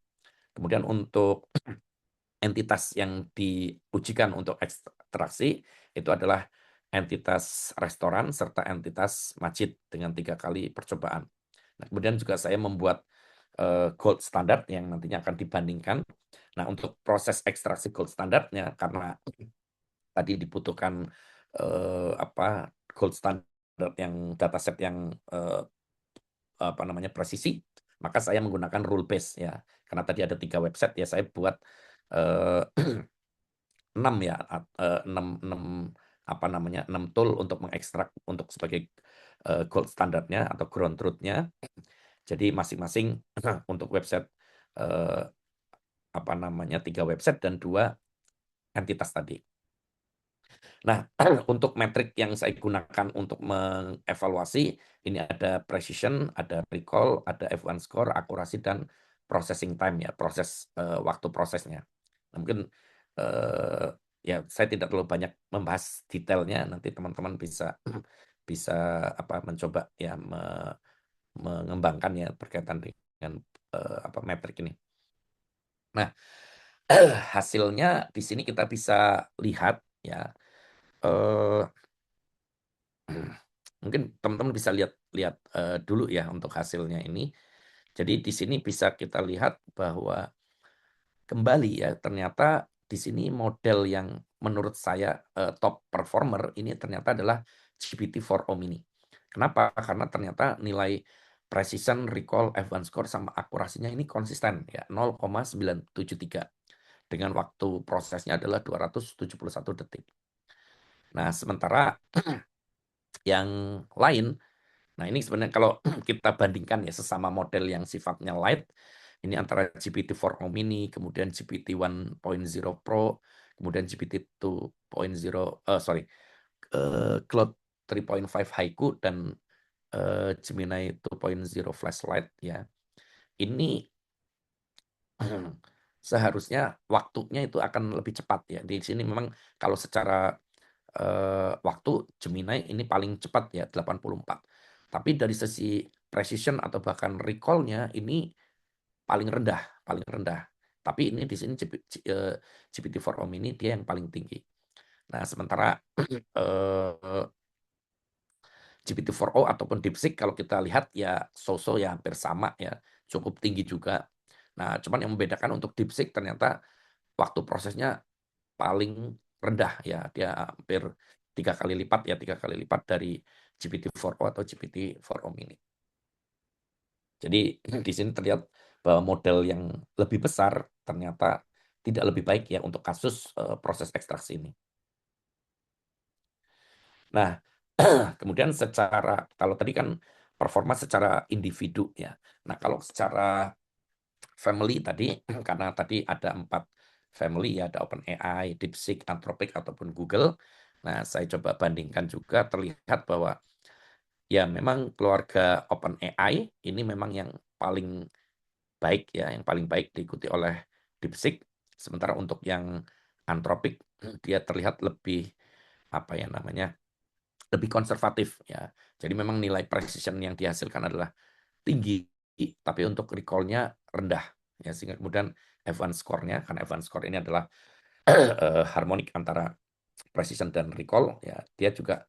Kemudian untuk entitas yang diujikan untuk ekstraksi itu adalah entitas restoran serta entitas masjid dengan 3 kali percobaan. Nah, kemudian juga saya membuat gold standard yang nantinya akan dibandingkan. Nah, untuk proses ekstraksi gold standardnya karena tadi dibutuhkan gold standard yang dataset yang presisi, maka saya menggunakan rule base ya. Karena tadi ada 3 website ya, saya buat 6 ya, 6 tool untuk mengekstrak untuk sebagai gold standardnya atau ground truth-nya. Jadi masing-masing untuk website 3 website dan 2 entitas tadi. Nah, untuk metrik yang saya gunakan untuk mengevaluasi, ini ada precision, ada recall, ada F1 score, akurasi, dan processing time ya, waktu prosesnya. Nah, mungkin ya saya tidak terlalu banyak membahas detailnya, nanti teman-teman bisa mencoba ya mengembangkan ya berkaitan dengan metrik ini. Nah, hasilnya di sini kita bisa lihat ya. Mungkin teman-teman bisa lihat dulu ya untuk hasilnya ini. Jadi di sini bisa kita lihat bahwa kembali ya ternyata di sini model yang menurut saya top performer ini ternyata adalah GPT-4o mini. Kenapa? Karena ternyata nilai precision, recall, F1 score sama akurasinya ini konsisten ya 0,973 dengan waktu prosesnya adalah 271 detik. Nah, sementara yang lain, nah ini sebenarnya kalau kita bandingkan ya sesama model yang sifatnya light, ini antara GPT-4o mini, kemudian GPT 1.0 Pro, kemudian GPT 2.0, Claude 3.5 Haiku, dan Gemini 2.0 Flashlight ya. Ini seharusnya waktunya itu akan lebih cepat ya. Di sini memang kalau secara waktu Gemini ini paling cepat ya 84. Tapi dari sisi precision atau bahkan recall-nya ini paling rendah. Tapi ini di sini GPT-4o mini dia yang paling tinggi. Nah, sementara GPT-4o ataupun DeepSeek kalau kita lihat ya so-so ya hampir sama ya, cukup tinggi juga. Nah, cuman yang membedakan untuk DeepSeek ternyata waktu prosesnya paling rendah ya, dia hampir 3 kali lipat dari GPT-4o atau GPT-4o mini. Jadi di sini terlihat bahwa model yang lebih besar ternyata tidak lebih baik ya untuk kasus proses ekstraksi ini. Nah, kemudian kalau tadi kan performa secara individu ya. Nah, kalau secara family tadi, karena tadi ada 4 family ya, ada OpenAI, DeepSeek, Anthropic ataupun Google. Nah, saya coba bandingkan juga terlihat bahwa ya memang keluarga OpenAI ini memang yang paling baik ya, yang paling baik diikuti oleh DeepSeek. Sementara untuk yang Anthropic dia terlihat lebih lebih konservatif ya. Jadi memang nilai precision yang dihasilkan adalah tinggi, tapi untuk recall-nya rendah ya, sehingga kemudian F1 score-nya, karena F1 score ini adalah harmonik antara precision dan recall ya, dia juga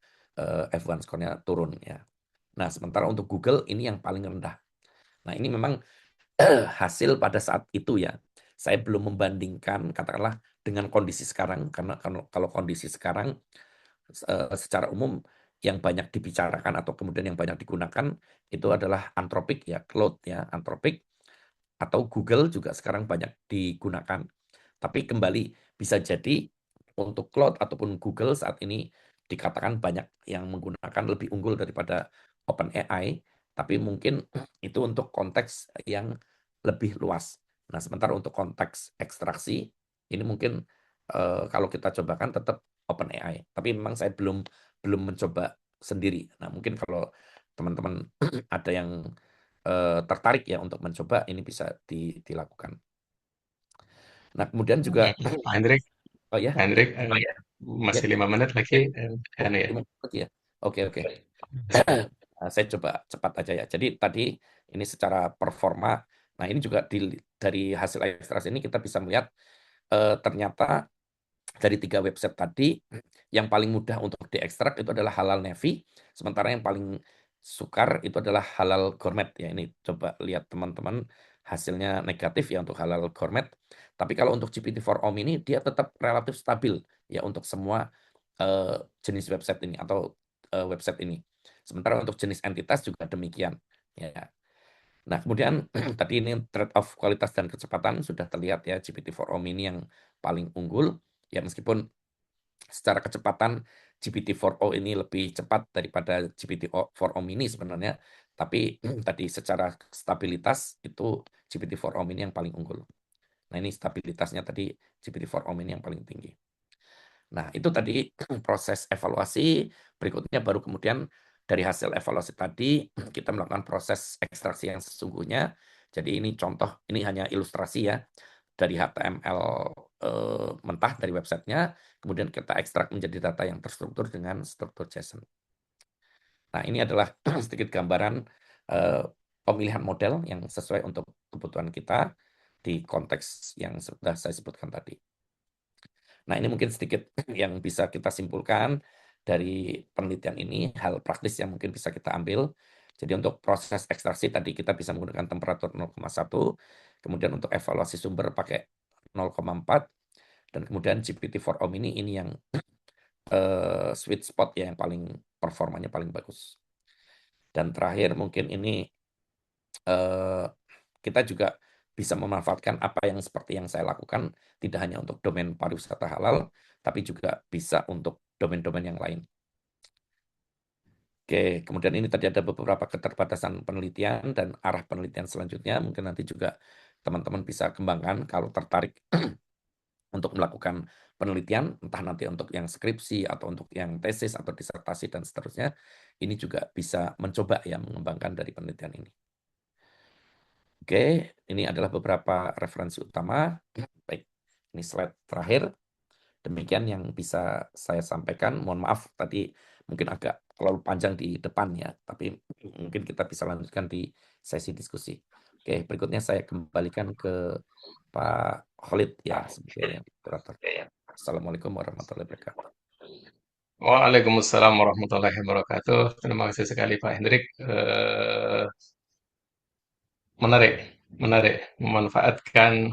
F1 score-nya turun ya. Nah, sementara untuk Google ini yang paling rendah. Nah, ini memang hasil pada saat itu ya. Saya belum membandingkan katakanlah dengan kondisi sekarang, karena kalau kondisi sekarang secara umum yang banyak dibicarakan atau kemudian yang banyak digunakan itu adalah Anthropic ya, Claude ya, Anthropic atau Google juga sekarang banyak digunakan. Tapi kembali bisa jadi untuk Claude ataupun Google saat ini dikatakan banyak yang menggunakan lebih unggul daripada OpenAI, tapi mungkin itu untuk konteks yang lebih luas. Nah, sementara untuk konteks ekstraksi ini mungkin kalau kita cobakan tetap OpenAI, tapi memang saya belum mencoba sendiri. Nah, mungkin kalau teman-teman ada yang tertarik ya untuk mencoba, ini bisa dilakukan. Nah, kemudian juga Pak Hendrik, oh ya, Pak Hendrik, ya masih 5 menit lagi, kan ya. 5 menit ya. Oke. Saya coba cepat aja ya. Jadi tadi ini secara performa. Nah, ini juga dari hasil ekstraksi ini kita bisa melihat ternyata dari 3 website tadi yang paling mudah untuk diekstrak itu adalah Halal Nevi, sementara yang paling sukar itu adalah Halal Gourmet ya. Ini coba lihat teman-teman, hasilnya negatif ya untuk Halal Gourmet. Tapi kalau untuk GPT-4 Om ini dia tetap relatif stabil ya untuk semua jenis website ini atau website ini. Sementara untuk jenis entitas juga demikian ya. Nah, kemudian tadi ini trade-off kualitas dan kecepatan sudah terlihat ya, GPT-4o Mini yang paling unggul. Ya, meskipun secara kecepatan GPT-4o ini lebih cepat daripada GPT-4o Mini sebenarnya, tapi tadi secara stabilitas itu GPT-4o Mini yang paling unggul. Nah, ini stabilitasnya tadi GPT-4o Mini yang paling tinggi. Nah, itu tadi proses evaluasi. Berikutnya baru kemudian dari hasil evaluasi tadi kita melakukan proses ekstraksi yang sesungguhnya. Jadi ini contoh, ini hanya ilustrasi ya dari HTML mentah dari websitenya, kemudian kita ekstrak menjadi data yang terstruktur dengan struktur JSON. Nah, ini adalah sedikit gambaran pemilihan model yang sesuai untuk kebutuhan kita di konteks yang sudah saya sebutkan tadi. Nah, ini mungkin sedikit yang bisa kita simpulkan dari penelitian ini, hal praktis yang mungkin bisa kita ambil. Jadi untuk proses ekstraksi tadi kita bisa menggunakan temperatur 0,1, kemudian untuk evaluasi sumber pakai 0,4, dan kemudian GPT-4o Mini ini yang sweet spot ya, yang paling performanya paling bagus. Dan terakhir mungkin ini kita juga bisa memanfaatkan apa yang seperti yang saya lakukan, tidak hanya untuk domain pariwisata halal, tapi juga bisa untuk domain-domain yang lain. Oke, kemudian ini tadi ada beberapa keterbatasan penelitian dan arah penelitian selanjutnya. Mungkin nanti juga teman-teman bisa kembangkan kalau tertarik untuk melakukan penelitian, entah nanti untuk yang skripsi atau untuk yang tesis atau disertasi dan seterusnya. Ini juga bisa mencoba ya mengembangkan dari penelitian ini. Oke, ini adalah beberapa referensi utama. Baik, ini slide terakhir. Demikian yang bisa saya sampaikan. Mohon maaf tadi mungkin agak terlalu panjang di depan ya, tapi mungkin kita bisa lanjutkan di sesi diskusi. Oke, berikutnya saya kembalikan ke Pak Khalid ya sebagai moderator. Assalamualaikum warahmatullahi wabarakatuh. Waalaikumsalam warahmatullahi wabarakatuh. Terima kasih sekali Pak Hendrik. Menarik, menarik. Memanfaatkan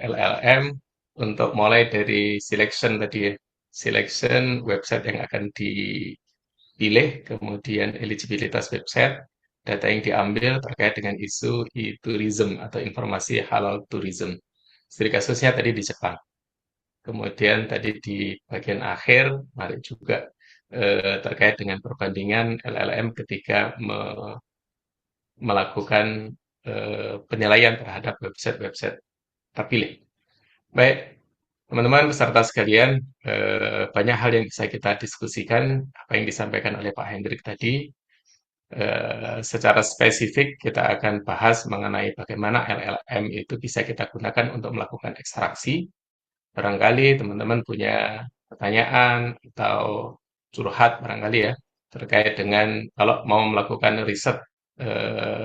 LLM untuk mulai dari selection tadi ya. Selection website yang akan dipilih, kemudian eligibilitas website, data yang diambil terkait dengan isu e-tourism atau informasi halal tourism. Studi kasusnya tadi di Jepang. Kemudian tadi di bagian akhir, mari juga terkait dengan perbandingan LLM ketika melakukan penilaian terhadap website-website terpilih. Baik, teman-teman peserta sekalian, banyak hal yang bisa kita diskusikan, apa yang disampaikan oleh Pak Hendrik tadi. Secara spesifik kita akan bahas mengenai bagaimana LLM itu bisa kita gunakan untuk melakukan ekstraksi. Barangkali teman-teman punya pertanyaan atau curhat barangkali ya terkait dengan kalau mau melakukan riset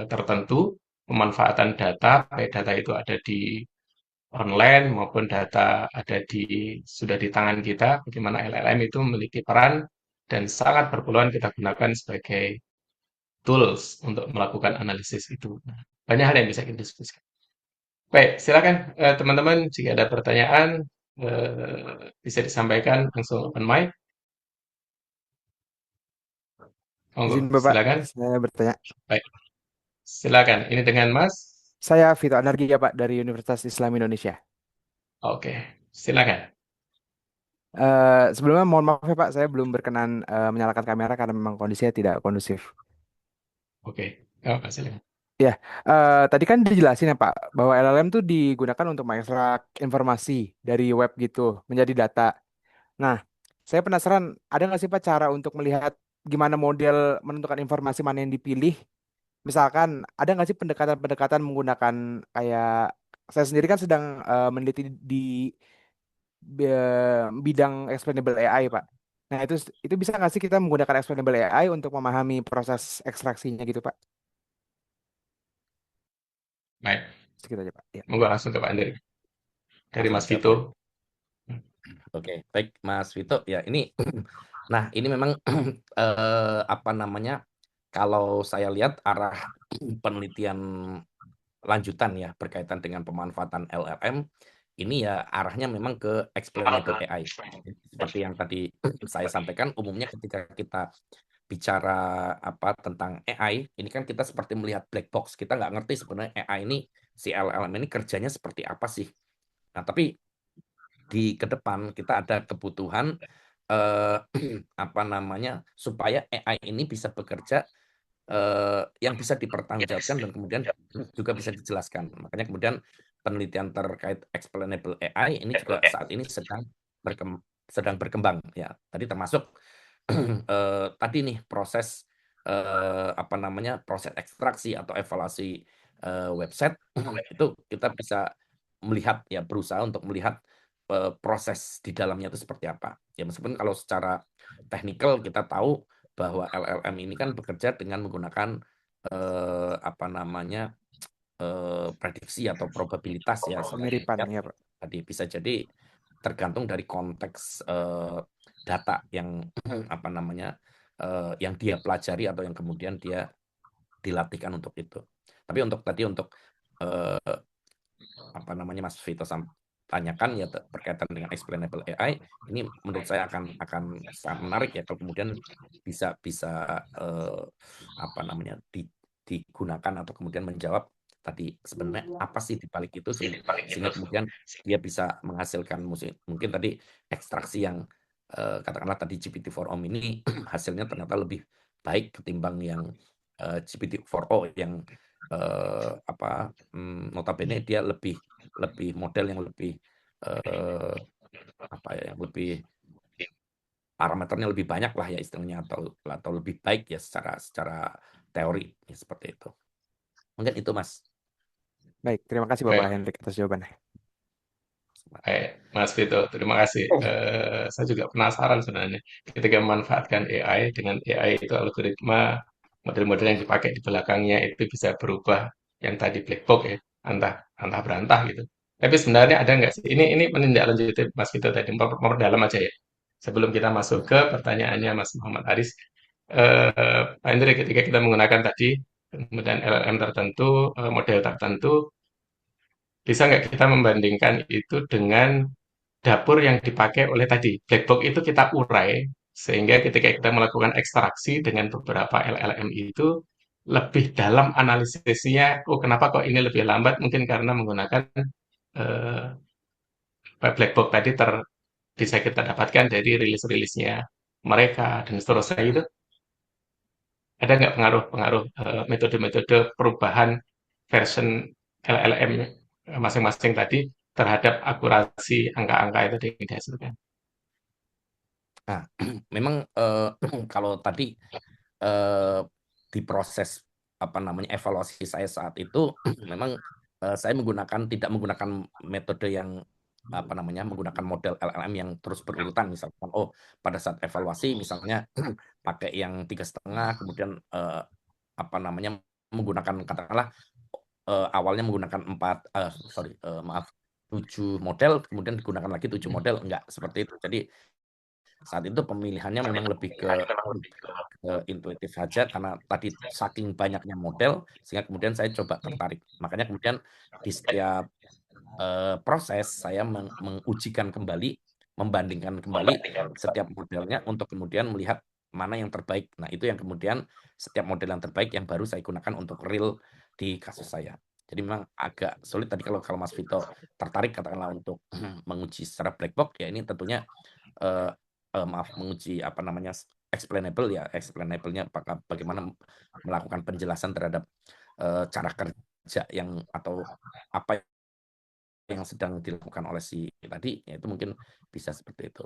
tertentu, pemanfaatan data, baik data itu ada di online maupun data ada sudah di tangan kita, bagaimana LLM itu memiliki peran dan sangat berpeluang kita gunakan sebagai tools untuk melakukan analisis itu. Nah, banyak hal yang bisa kita diskusikan. Baik, silakan teman-teman jika ada pertanyaan bisa disampaikan langsung open mic. Monggo, Izin Bapak, silakan. saya bertanya. Baik, silakan. Ini dengan Mas. Saya Vito Anargi ya Pak dari Universitas Islam Indonesia. Oke, silakan. Sebelumnya mohon maaf ya Pak, saya belum berkenan menyalakan kamera karena memang kondisinya tidak kondusif. Oke, silakan. Ya, tadi kan dijelasin ya Pak, bahwa LLM tuh digunakan untuk mengekstrak informasi dari web gitu menjadi data. Nah, saya penasaran, ada nggak sih Pak cara untuk melihat gimana model menentukan informasi mana yang dipilih? Misalkan, ada nggak sih pendekatan-pendekatan menggunakan kayak saya sendiri kan sedang meneliti di bidang explainable AI, Pak. Nah, itu bisa nggak sih kita menggunakan explainable AI untuk memahami proses ekstraksinya gitu, Pak? Baik, Segitu aja, Pak. Ya. monggo langsung ke Pak Andri. Dari Langsung Mas jawab Vito. ya. Oke, baik Mas Vito. Ya, ini nah ini memang apa namanya? Kalau saya lihat arah penelitian lanjutan ya berkaitan dengan pemanfaatan LLM ini ya arahnya memang ke explainable AI. Seperti yang tadi saya sampaikan, umumnya ketika kita bicara apa tentang AI, ini kan kita seperti melihat black box. Kita nggak ngerti sebenarnya AI ini, si LLM ini kerjanya seperti apa sih. Nah, tapi di ke depan kita ada kebutuhan eh, apa namanya supaya AI ini bisa bekerja yang bisa dipertanggungjawabkan dan kemudian juga bisa dijelaskan. Makanya kemudian penelitian terkait explainable AI ini juga saat ini sedang berkembang ya. Tadi termasuk tadi nih proses apa namanya proses ekstraksi atau evaluasi website itu kita bisa melihat ya berusaha untuk melihat proses di dalamnya itu seperti apa. Ya meskipun kalau secara teknikal kita tahu bahwa LLM ini kan bekerja dengan menggunakan apa namanya prediksi atau probabilitas ya istilahnya. Pemiripan, ya, Pak. Tadi bisa jadi tergantung dari konteks data yang apa namanya yang dia pelajari atau yang kemudian dia dilatihkan untuk itu. Tapi untuk tadi untuk eh, apa namanya Mas Vito tanyakan ya berkaitan dengan explainable AI ini menurut saya akan sangat menarik ya kalau kemudian bisa bisa apa namanya digunakan atau kemudian menjawab tadi sebenarnya apa sih di balik itu sehingga kemudian dia bisa menghasilkan mungkin tadi ekstraksi yang katakanlah tadi GPT-4o ini hasilnya ternyata lebih baik ketimbang yang GPT-4o yang apa notabene dia lebih lebih model yang lebih apa ya yang lebih parameternya lebih banyak lah ya istilahnya atau lebih baik ya secara teori ya, seperti itu mungkin itu Mas. Baik, terima kasih Bapak Baik, Hendrik atas jawabannya. baik, Mas Vito, terima kasih. Saya juga penasaran sebenarnya ketika memanfaatkan AI dengan AI itu algoritma model-model yang dipakai di belakangnya itu bisa berubah yang tadi black box ya, antah antah berantah gitu. Tapi sebenarnya ada nggak sih? Ini menindaklanjuti Mas Vito tadi, memperdalam aja ya. Sebelum kita masuk ke pertanyaannya Mas Muhammad Aris, Pak Hendri, ketika kita menggunakan tadi kemudian LLM tertentu, model tertentu, bisa nggak kita membandingkan itu dengan dapur yang dipakai oleh tadi? Black box itu kita urai, sehingga ketika kita melakukan ekstraksi dengan beberapa LLM itu, lebih dalam analisisnya, oh kenapa kok ini lebih lambat? Mungkin karena menggunakan eh, black box tadi bisa kita dapatkan dari rilis-rilisnya mereka dan seterusnya itu. Ada nggak pengaruh-pengaruh metode-metode perubahan version LLM masing-masing tadi terhadap akurasi angka-angka itu yang dihasilkan? Nah, memang kalau tadi di proses apa namanya evaluasi saya saat itu memang saya tidak menggunakan metode yang apa namanya menggunakan model LLM yang terus berurutan misalkan pada saat evaluasi misalnya pakai yang 3,5 kemudian apa namanya menggunakan katakanlah awalnya menggunakan 7 model kemudian digunakan lagi 7 model enggak seperti itu. Jadi saat itu pemilihannya memang lebih ke intuitif saja karena tadi saking banyaknya model sehingga kemudian saya coba tertarik. Makanya kemudian di setiap proses saya mengujikan kembali, membandingkan kembali setiap modelnya untuk kemudian melihat mana yang terbaik. Nah, itu yang kemudian setiap model yang terbaik yang baru saya gunakan untuk real di kasus saya. Jadi memang agak sulit tadi kalau Mas Vito tertarik katakanlah untuk menguji secara black box ya ini tentunya eh, maaf menguji apa namanya explainable ya explainable-nya apakah bagaimana melakukan penjelasan terhadap cara kerja yang atau apa yang sedang dilakukan oleh si tadi, ya itu mungkin bisa seperti itu.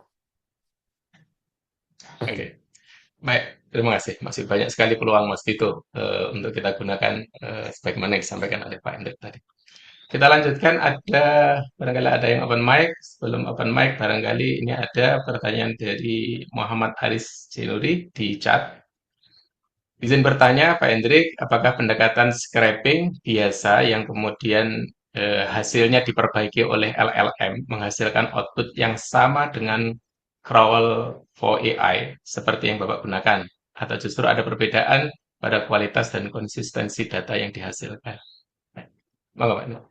Oke, baik. Terima kasih. Masih banyak sekali peluang Mas Vito untuk kita gunakan sebagaimana yang disampaikan oleh Pak Hendrik tadi. Kita lanjutkan, barangkali ada yang open mic. Sebelum open mic, barangkali ini ada pertanyaan dari Muhammad Haris Jinuri di chat. Izin bertanya, Pak Hendrik, apakah pendekatan scraping biasa yang kemudian hasilnya diperbaiki oleh LLM menghasilkan output yang sama dengan crawl for AI seperti yang Bapak gunakan? Atau justru ada perbedaan pada kualitas dan konsistensi data yang dihasilkan? Monggo, Pak.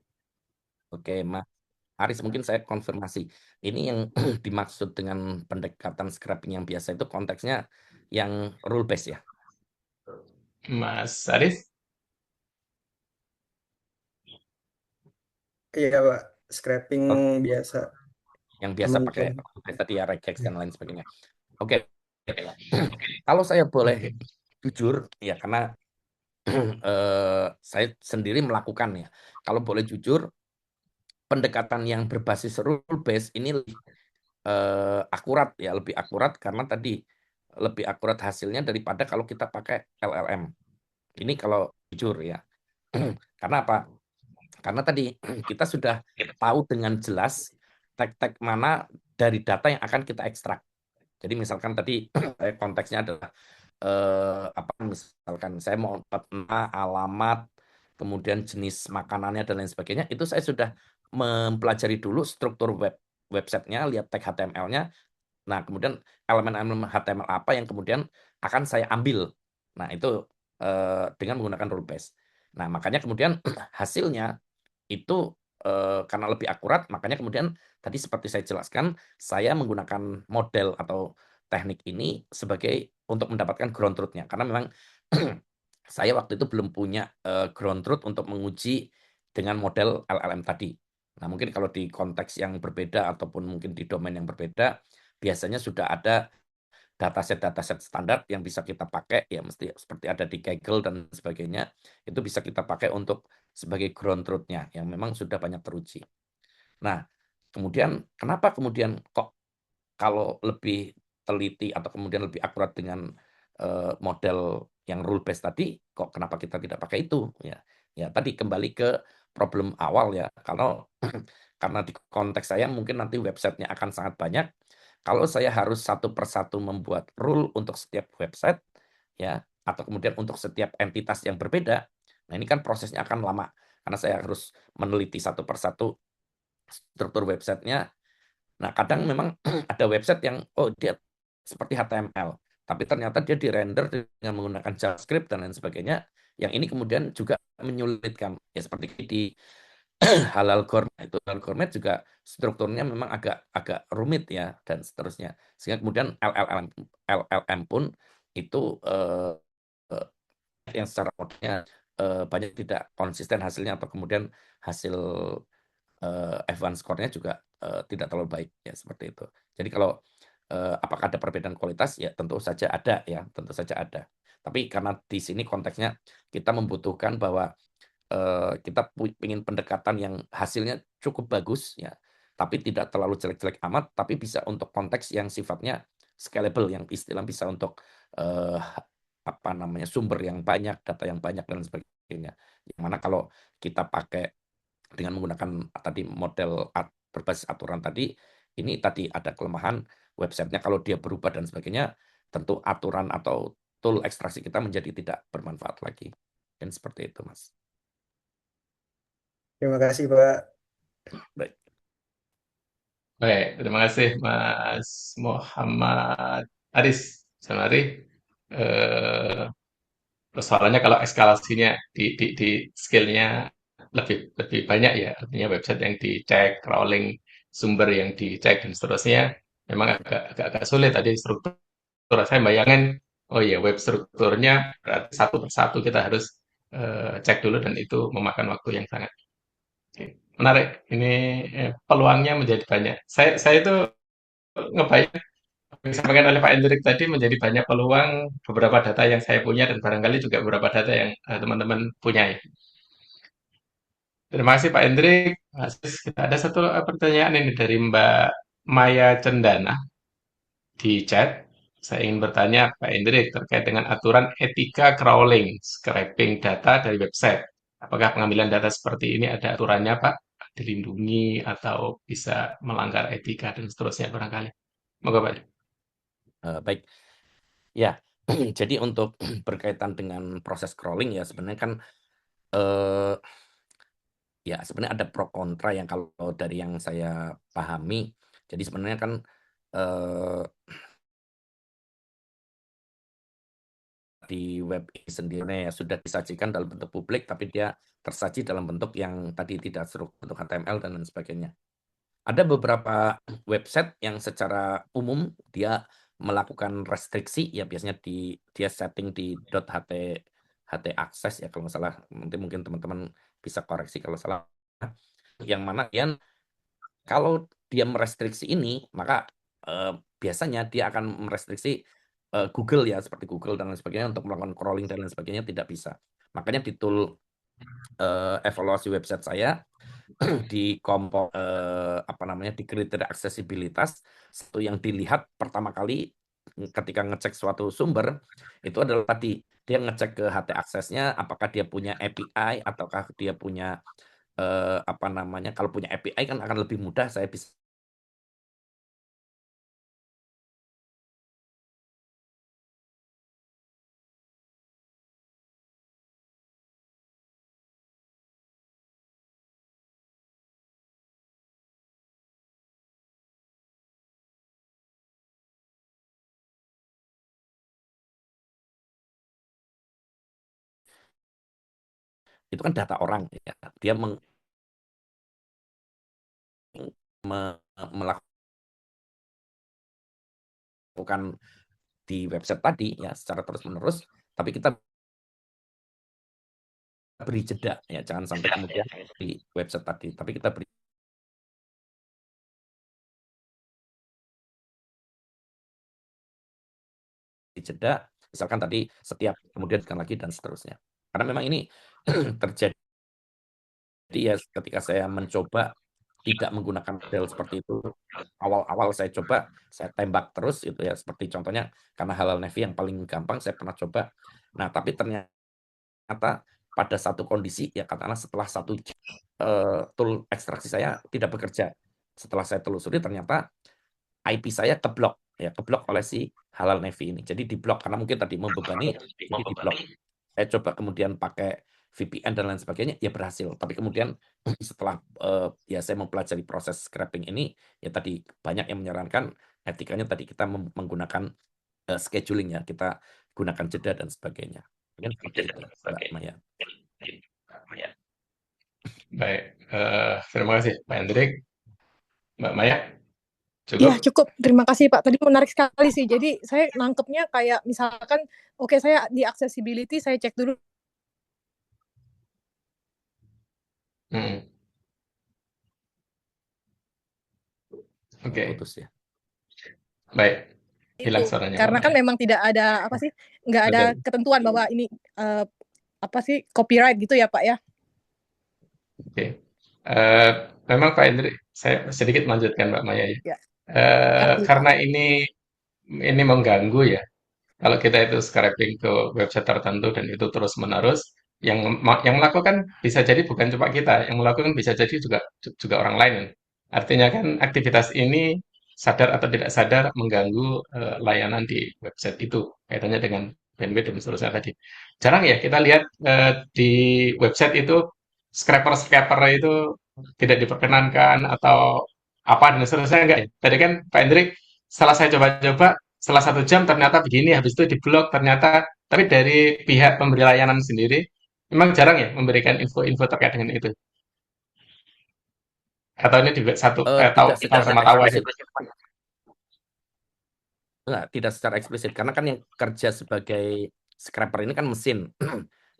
Oke, Mas Aris, mungkin saya konfirmasi. Ini yang dimaksud dengan pendekatan scraping yang biasa itu konteksnya yang rule based ya, Mas Aris? Iya, Pak. Scraping Oh, biasa. yang biasa pakai Mungkin. rule based tadi ya, regex dan lain sebagainya. Oke, kalau saya boleh jujur ya, karena saya sendiri melakukan ya. Kalau boleh jujur, pendekatan yang berbasis rule based ini lebih akurat ya, lebih akurat karena tadi lebih akurat hasilnya daripada kalau kita pakai LLM. Ini kalau jujur ya. Karena apa? Karena tadi kita sudah tahu dengan jelas tag-tag mana dari data yang akan kita ekstrak. Jadi misalkan tadi konteksnya adalah apa, misalkan saya mau nama, alamat, kemudian jenis makanannya dan lain sebagainya, itu saya sudah mempelajari dulu struktur websitenya, lihat tag HTML-nya. Nah, kemudian elemen-elemen HTML apa yang kemudian akan saya ambil. Nah, itu dengan menggunakan rule based. Nah, makanya kemudian hasilnya itu karena lebih akurat, makanya kemudian tadi seperti saya jelaskan, saya menggunakan model atau teknik ini sebagai untuk mendapatkan ground truth-nya. Karena memang saya waktu itu belum punya ground truth untuk menguji dengan model LLM tadi. Nah, mungkin kalau di konteks yang berbeda ataupun mungkin di domain yang berbeda, biasanya sudah ada dataset standar yang bisa kita pakai, ya mesti seperti ada di Kaggle dan sebagainya, itu bisa kita pakai untuk sebagai ground truth-nya yang memang sudah banyak teruji. Nah, kemudian kenapa kemudian kok kalau lebih teliti atau kemudian lebih akurat dengan model yang rule based tadi, kok kenapa kita tidak pakai itu? Ya, ya tadi kembali ke problem awal ya. Kalau karena di konteks saya mungkin nanti websitenya akan sangat banyak. Kalau saya harus satu persatu membuat rule untuk setiap website, ya, atau kemudian untuk setiap entitas yang berbeda, nah ini kan prosesnya akan lama karena saya harus meneliti satu persatu struktur websitenya. Nah, kadang memang ada website yang dia seperti HTML, tapi ternyata dia dirender dengan menggunakan JavaScript dan lain sebagainya. Yang ini kemudian juga menyulitkan, ya seperti di halal gourmet itu, halal gourmet juga strukturnya memang agak rumit ya dan seterusnya. Sehingga kemudian LLM pun itu yang secara modelnya banyak tidak konsisten hasilnya atau kemudian hasil F1 score-nya juga tidak terlalu baik ya seperti itu. Jadi kalau apakah ada perbedaan kualitas ya tentu saja ada ya, tentu saja ada. Tapi karena di sini konteksnya kita membutuhkan bahwa kita ingin pendekatan yang hasilnya cukup bagus ya, tapi tidak terlalu jelek-jelek amat, tapi bisa untuk konteks yang sifatnya scalable, yang istilah bisa untuk apa namanya sumber yang banyak, data yang banyak dan sebagainya. Yang mana kalau kita pakai dengan menggunakan tadi model berbasis aturan tadi, ini tadi ada kelemahan websitenya kalau dia berubah dan sebagainya, tentu aturan atau tool ekstraksi kita menjadi tidak bermanfaat lagi. Dan seperti itu, Mas. Terima kasih, Pak. Baik. Baik, terima kasih Mas Muhammad Aris. Selamat hari. Eh, Persoalannya kalau eskalasinya di scale-nya lebih lebih banyak ya, artinya website yang dicek, crawling, sumber yang dicek dan seterusnya, memang agak sulit tadi struktur. Saya bayangin, oh ya web strukturnya berarti satu persatu kita harus cek dulu dan itu memakan waktu yang sangat. Oke, menarik. Ini peluangnya menjadi banyak. Saya itu ngebayang disampaikan oleh Pak Hendrik tadi menjadi banyak peluang beberapa data yang saya punya dan barangkali juga beberapa data yang teman-teman punya. Terima kasih Pak Hendrik. Mas, kita ada satu pertanyaan ini dari Mbak Maya Cendana di chat. Saya ingin bertanya Pak Hendrik terkait dengan aturan etika crawling, scraping data dari website. Apakah pengambilan data seperti ini ada aturannya Pak? Dilindungi atau bisa melanggar etika dan seterusnya barangkali. Moga Pak. Baik, ya. Jadi untuk berkaitan dengan proses crawling ya sebenarnya kan eh, ya sebenarnya ada pro kontra yang kalau dari yang saya pahami. Jadi sebenarnya kan eh, di web ini sendiri ya sudah disajikan dalam bentuk publik, tapi dia tersaji dalam bentuk yang tadi tidak bentuk HTML dan lain sebagainya. Ada beberapa website yang secara umum dia melakukan restriksi ya biasanya dia setting di .ht access ya kalau nggak salah, nanti mungkin teman-teman bisa koreksi kalau salah, yang mana kalau dia merestriksi ini maka biasanya dia akan merestriksi Google ya seperti Google dan lain sebagainya untuk melakukan crawling dan lain sebagainya tidak bisa. Makanya di tool evaluasi website saya di kompon apa namanya di kriteria aksesibilitas, satu yang dilihat pertama kali ketika ngecek suatu sumber itu adalah tadi dia ngecek ke HT aksesnya apakah dia punya API ataukah dia punya apa namanya, kalau punya API kan akan lebih mudah saya bisa itu kan data orang ya. Dia melakukan di website tadi ya secara terus-menerus, tapi kita beri jeda ya, jangan sampai kemudian di website tadi, tapi kita beri jeda, misalkan tadi setiap kemudian lagi dan seterusnya. Karena memang ini terjadi ya ketika saya mencoba tidak menggunakan model seperti itu. Awal-awal saya coba, saya tembak terus itu ya, seperti contohnya karena Halal Navy yang paling gampang saya pernah coba. Nah, tapi ternyata pada satu kondisi ya katakanlah setelah 1 jam tool ekstraksi saya tidak bekerja. Setelah saya telusuri ternyata IP saya keblok ya, keblok oleh si Halal Navy ini. Jadi diblok karena mungkin tadi membebani, jadi diblok. Saya coba kemudian pakai VPN dan lain sebagainya ya berhasil. Tapi kemudian setelah ya saya mempelajari proses scraping ini ya tadi banyak yang menyarankan etikanya tadi kita menggunakan scheduling ya, kita gunakan jeda dan sebagainya. Mungkin seperti itu, Mbak Maya. Baik, terima kasih Pak Hendrik. Mbak Maya, Iya, cukup? cukup. Terima kasih, Pak. Tadi menarik sekali sih. Jadi saya nangkepnya kayak misalkan, oke, saya di accessibility, saya cek dulu. Hmm. Oke, Putus ya. baik. Hilang Itu. suaranya Mbak Karena kan Maya. memang tidak ada apa sih, nggak ada Betul. ketentuan bahwa ini apa sih copyright gitu ya, Pak ya. Oke. Eh, memang Pak Hendrik, saya sedikit melanjutkan Mbak Maya ya. Ya, kasih, Pak. Karena ini mengganggu ya. Kalau kita itu scraping ke website tertentu dan itu terus menerus, yang melakukan bisa jadi bukan cuma kita, yang melakukan bisa jadi juga orang lain. Artinya kan aktivitas ini sadar atau tidak sadar mengganggu layanan di website itu, kaitannya dengan bandwidth dan seterusnya tadi. Jarang ya kita lihat di website itu scraper-scraper itu tidak diperkenankan atau apa dan seterusnya enggak ya. Tadi kan Pak Hendrik, setelah saya coba-coba setelah 1 jam ternyata begini, habis itu diblok ternyata. Tapi dari pihak pemberi layanan sendiri, memang jarang ya memberikan info-info terkait dengan itu. Atau ini juga Tidak tahu secara sama tahu aja. eksplisit. Enggak, tidak secara eksplisit karena kan yang kerja sebagai scraper ini kan mesin.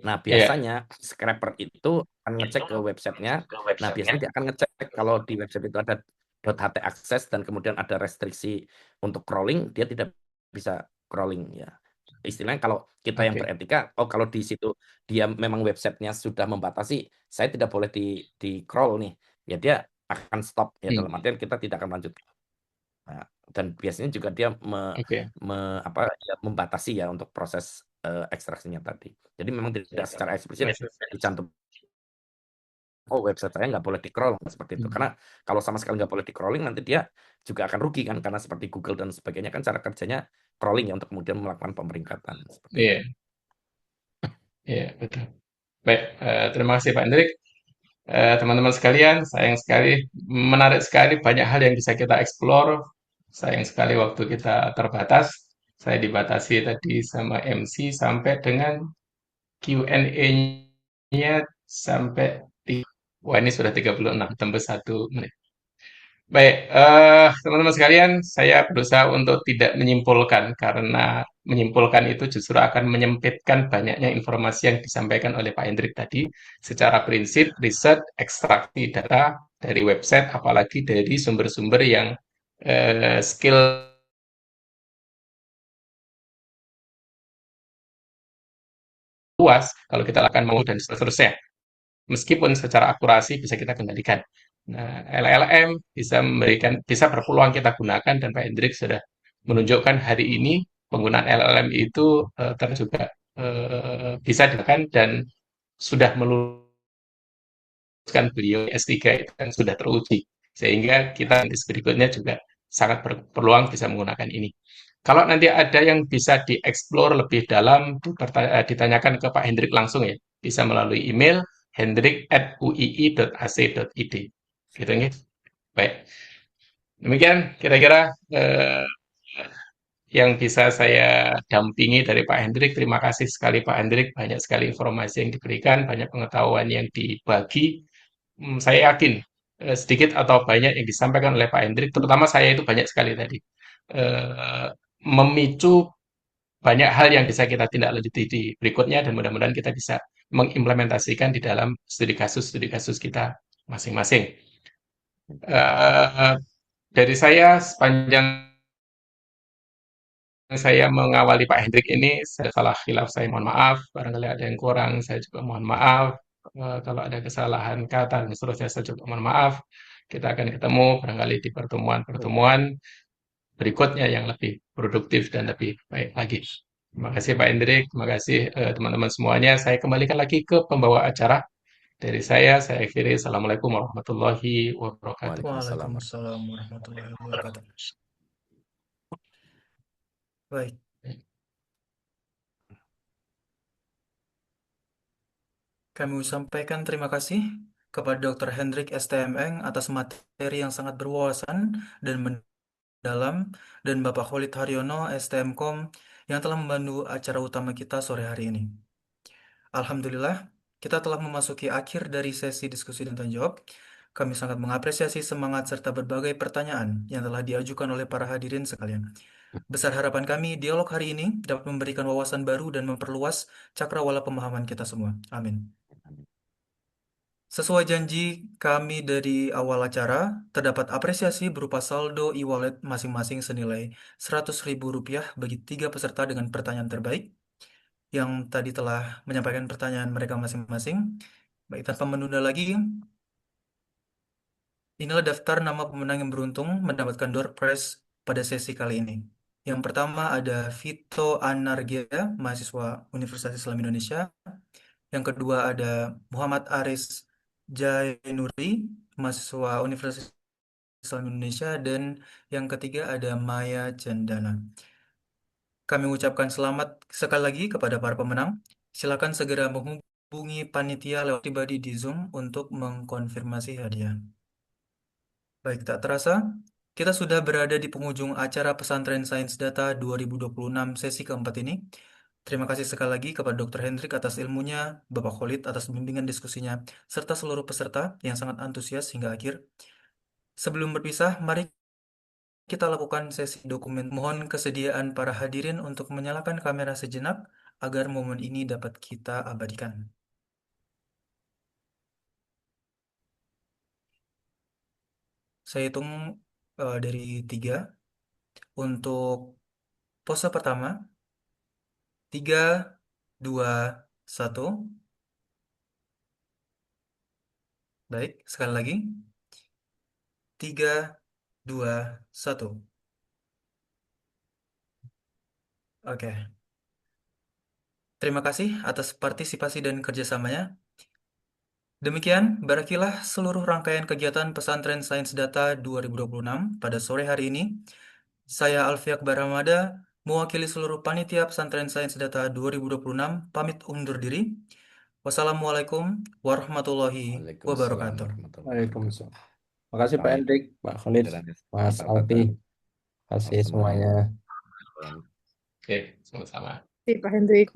Nah, Iya, biasanya scraper itu akan ngecek ke websitenya. Nah, biasanya dia akan ngecek kalau di website itu ada .ht akses dan kemudian ada restriksi untuk crawling, dia tidak bisa crawling ya. Istilahnya kalau kita yang Oke. beretika, kalau di situ dia memang websitenya sudah membatasi, saya tidak boleh di crawl nih, ya dia akan stop ya, dalam artian kita tidak akan lanjut. Nah, dan biasanya juga dia Oke. ya, membatasi ya untuk proses ekstraksinya tadi. Jadi memang tidak secara eksplisit Baik. dicantum. Website saya nggak boleh di-crawl seperti itu. Karena kalau sama sekali nggak boleh di-crawling, nanti dia juga akan rugi kan, karena seperti Google dan sebagainya kan cara kerjanya crawling ya untuk kemudian melakukan pemeringkatan seperti itu. Iya, iya betul. Baik, terima kasih Pak Hendrik. Teman-teman sekalian, sayang sekali, menarik sekali, banyak hal yang bisa kita explore. Sayang sekali waktu kita terbatas. Saya dibatasi tadi sama MC sampai dengan Q&A-nya sampai wah ini sudah 36, tembus 1 menit. Baik, teman-teman sekalian, saya berusaha untuk tidak menyimpulkan karena menyimpulkan itu justru akan menyempitkan banyaknya informasi yang disampaikan oleh Pak Hendrik tadi. Secara prinsip, riset, ekstraksi data dari website, apalagi dari sumber-sumber yang skill luas, kalau kita lakukan mau dan seterusnya. Meskipun secara akurasi bisa kita kendalikan. Nah, LLM bisa berpeluang kita gunakan dan Pak Hendrik sudah menunjukkan hari ini penggunaan LLM itu juga bisa dilakukan dan sudah meluluskan beliau S3 itu kan sudah teruji. Sehingga kita di berikutnya juga sangat berpeluang bisa menggunakan ini. Kalau nanti ada yang bisa dieksplor lebih dalam, ditanyakan ke Pak Hendrik langsung ya, bisa melalui email hendrik@uii.ac.id. Gitu nggih. Baik. Demikian kira-kira yang bisa saya dampingi dari Pak Hendrik. Terima kasih sekali Pak Hendrik, banyak sekali informasi yang diberikan, banyak pengetahuan yang dibagi. Saya yakin sedikit atau banyak yang disampaikan oleh Pak Hendrik, terutama saya itu banyak sekali tadi, memicu banyak hal yang bisa kita tindak lanjuti di berikutnya dan mudah-mudahan kita bisa mengimplementasikan di dalam studi kasus kita masing-masing. Dari saya sepanjang saya mengawali Pak Hendrik ini, saya salah khilaf, saya mohon maaf. Barangkali ada yang kurang, saya juga mohon maaf. Kalau ada kesalahan kata dan seterusnya, saya juga mohon maaf. Kita akan ketemu barangkali di pertemuan-pertemuan berikutnya yang lebih produktif dan lebih baik lagi. Terima kasih Pak Hendrik, terima kasih teman-teman semuanya. Saya kembalikan lagi ke pembawa acara. Dari saya akhiri. Assalamualaikum warahmatullahi wabarakatuh. Waalaikumsalam. Waalaikumsalam warahmatullahi wabarakatuh. Baik. Kami sampaikan terima kasih kepada Dr. Hendrik STMN atas materi yang sangat berwawasan dan mendalam, dan Bapak Khalid Haryono STMkom yang telah membantu acara utama kita sore hari ini. Alhamdulillah, kita telah memasuki akhir dari sesi diskusi dan tanya jawab. Kami sangat mengapresiasi semangat serta berbagai pertanyaan yang telah diajukan oleh para hadirin sekalian. Besar harapan kami, dialog hari ini dapat memberikan wawasan baru dan memperluas cakrawala pemahaman kita semua. Amin. Sesuai janji kami dari awal acara, terdapat apresiasi berupa saldo e-wallet masing-masing senilai Rp100.000 bagi 3 peserta dengan pertanyaan terbaik yang tadi telah menyampaikan pertanyaan mereka masing-masing. Baik, tanpa menunda lagi, inilah daftar nama pemenang yang beruntung mendapatkan door prize pada sesi kali ini. Yang pertama ada Vito Anargia, mahasiswa Universitas Islam Indonesia. Yang kedua ada Muhammad Aris Jainuri, mahasiswa Universitas Islam Indonesia. Dan yang ketiga ada Maya Cendana. Kami ucapkan selamat sekali lagi kepada para pemenang. Silakan segera menghubungi panitia lewat pribadi di Zoom untuk mengkonfirmasi hadiah. Baik, tak terasa, kita sudah berada di penghujung acara Pesantren Sains Data 2026 sesi keempat ini. Terima kasih sekali lagi kepada Dr. Hendrik atas ilmunya, Bapak Khalid atas bimbingan diskusinya, serta seluruh peserta yang sangat antusias hingga akhir. Sebelum berpisah, mari kita lakukan sesi dokumen. Mohon kesediaan para hadirin untuk menyalakan kamera sejenak agar momen ini dapat kita abadikan. Saya hitung dari 3. Untuk pose pertama, 3, 2, 1. Baik, sekali lagi. 3, 2, 1. Oke. Terima kasih atas partisipasi dan kerjasamanya. Demikian, berakhirlah seluruh rangkaian kegiatan Pesantren Sains Data 2026 pada sore hari ini. Saya Alfi Akbar Ramada, mewakili seluruh panitia Pesantren Sains Data 2026, pamit undur diri. Wassalamualaikum warahmatullahi Waalaikumsalam wabarakatuh. warahmatullahi Waalaikumsalam. wabarakatuh. Makasih Pak Pamit. Hendrik, Pak Khalid, Gracias. Mas Pak Alfi. Tata. Kasih Sama-sama. semuanya. Oke, sama-sama. Pak Hendrik.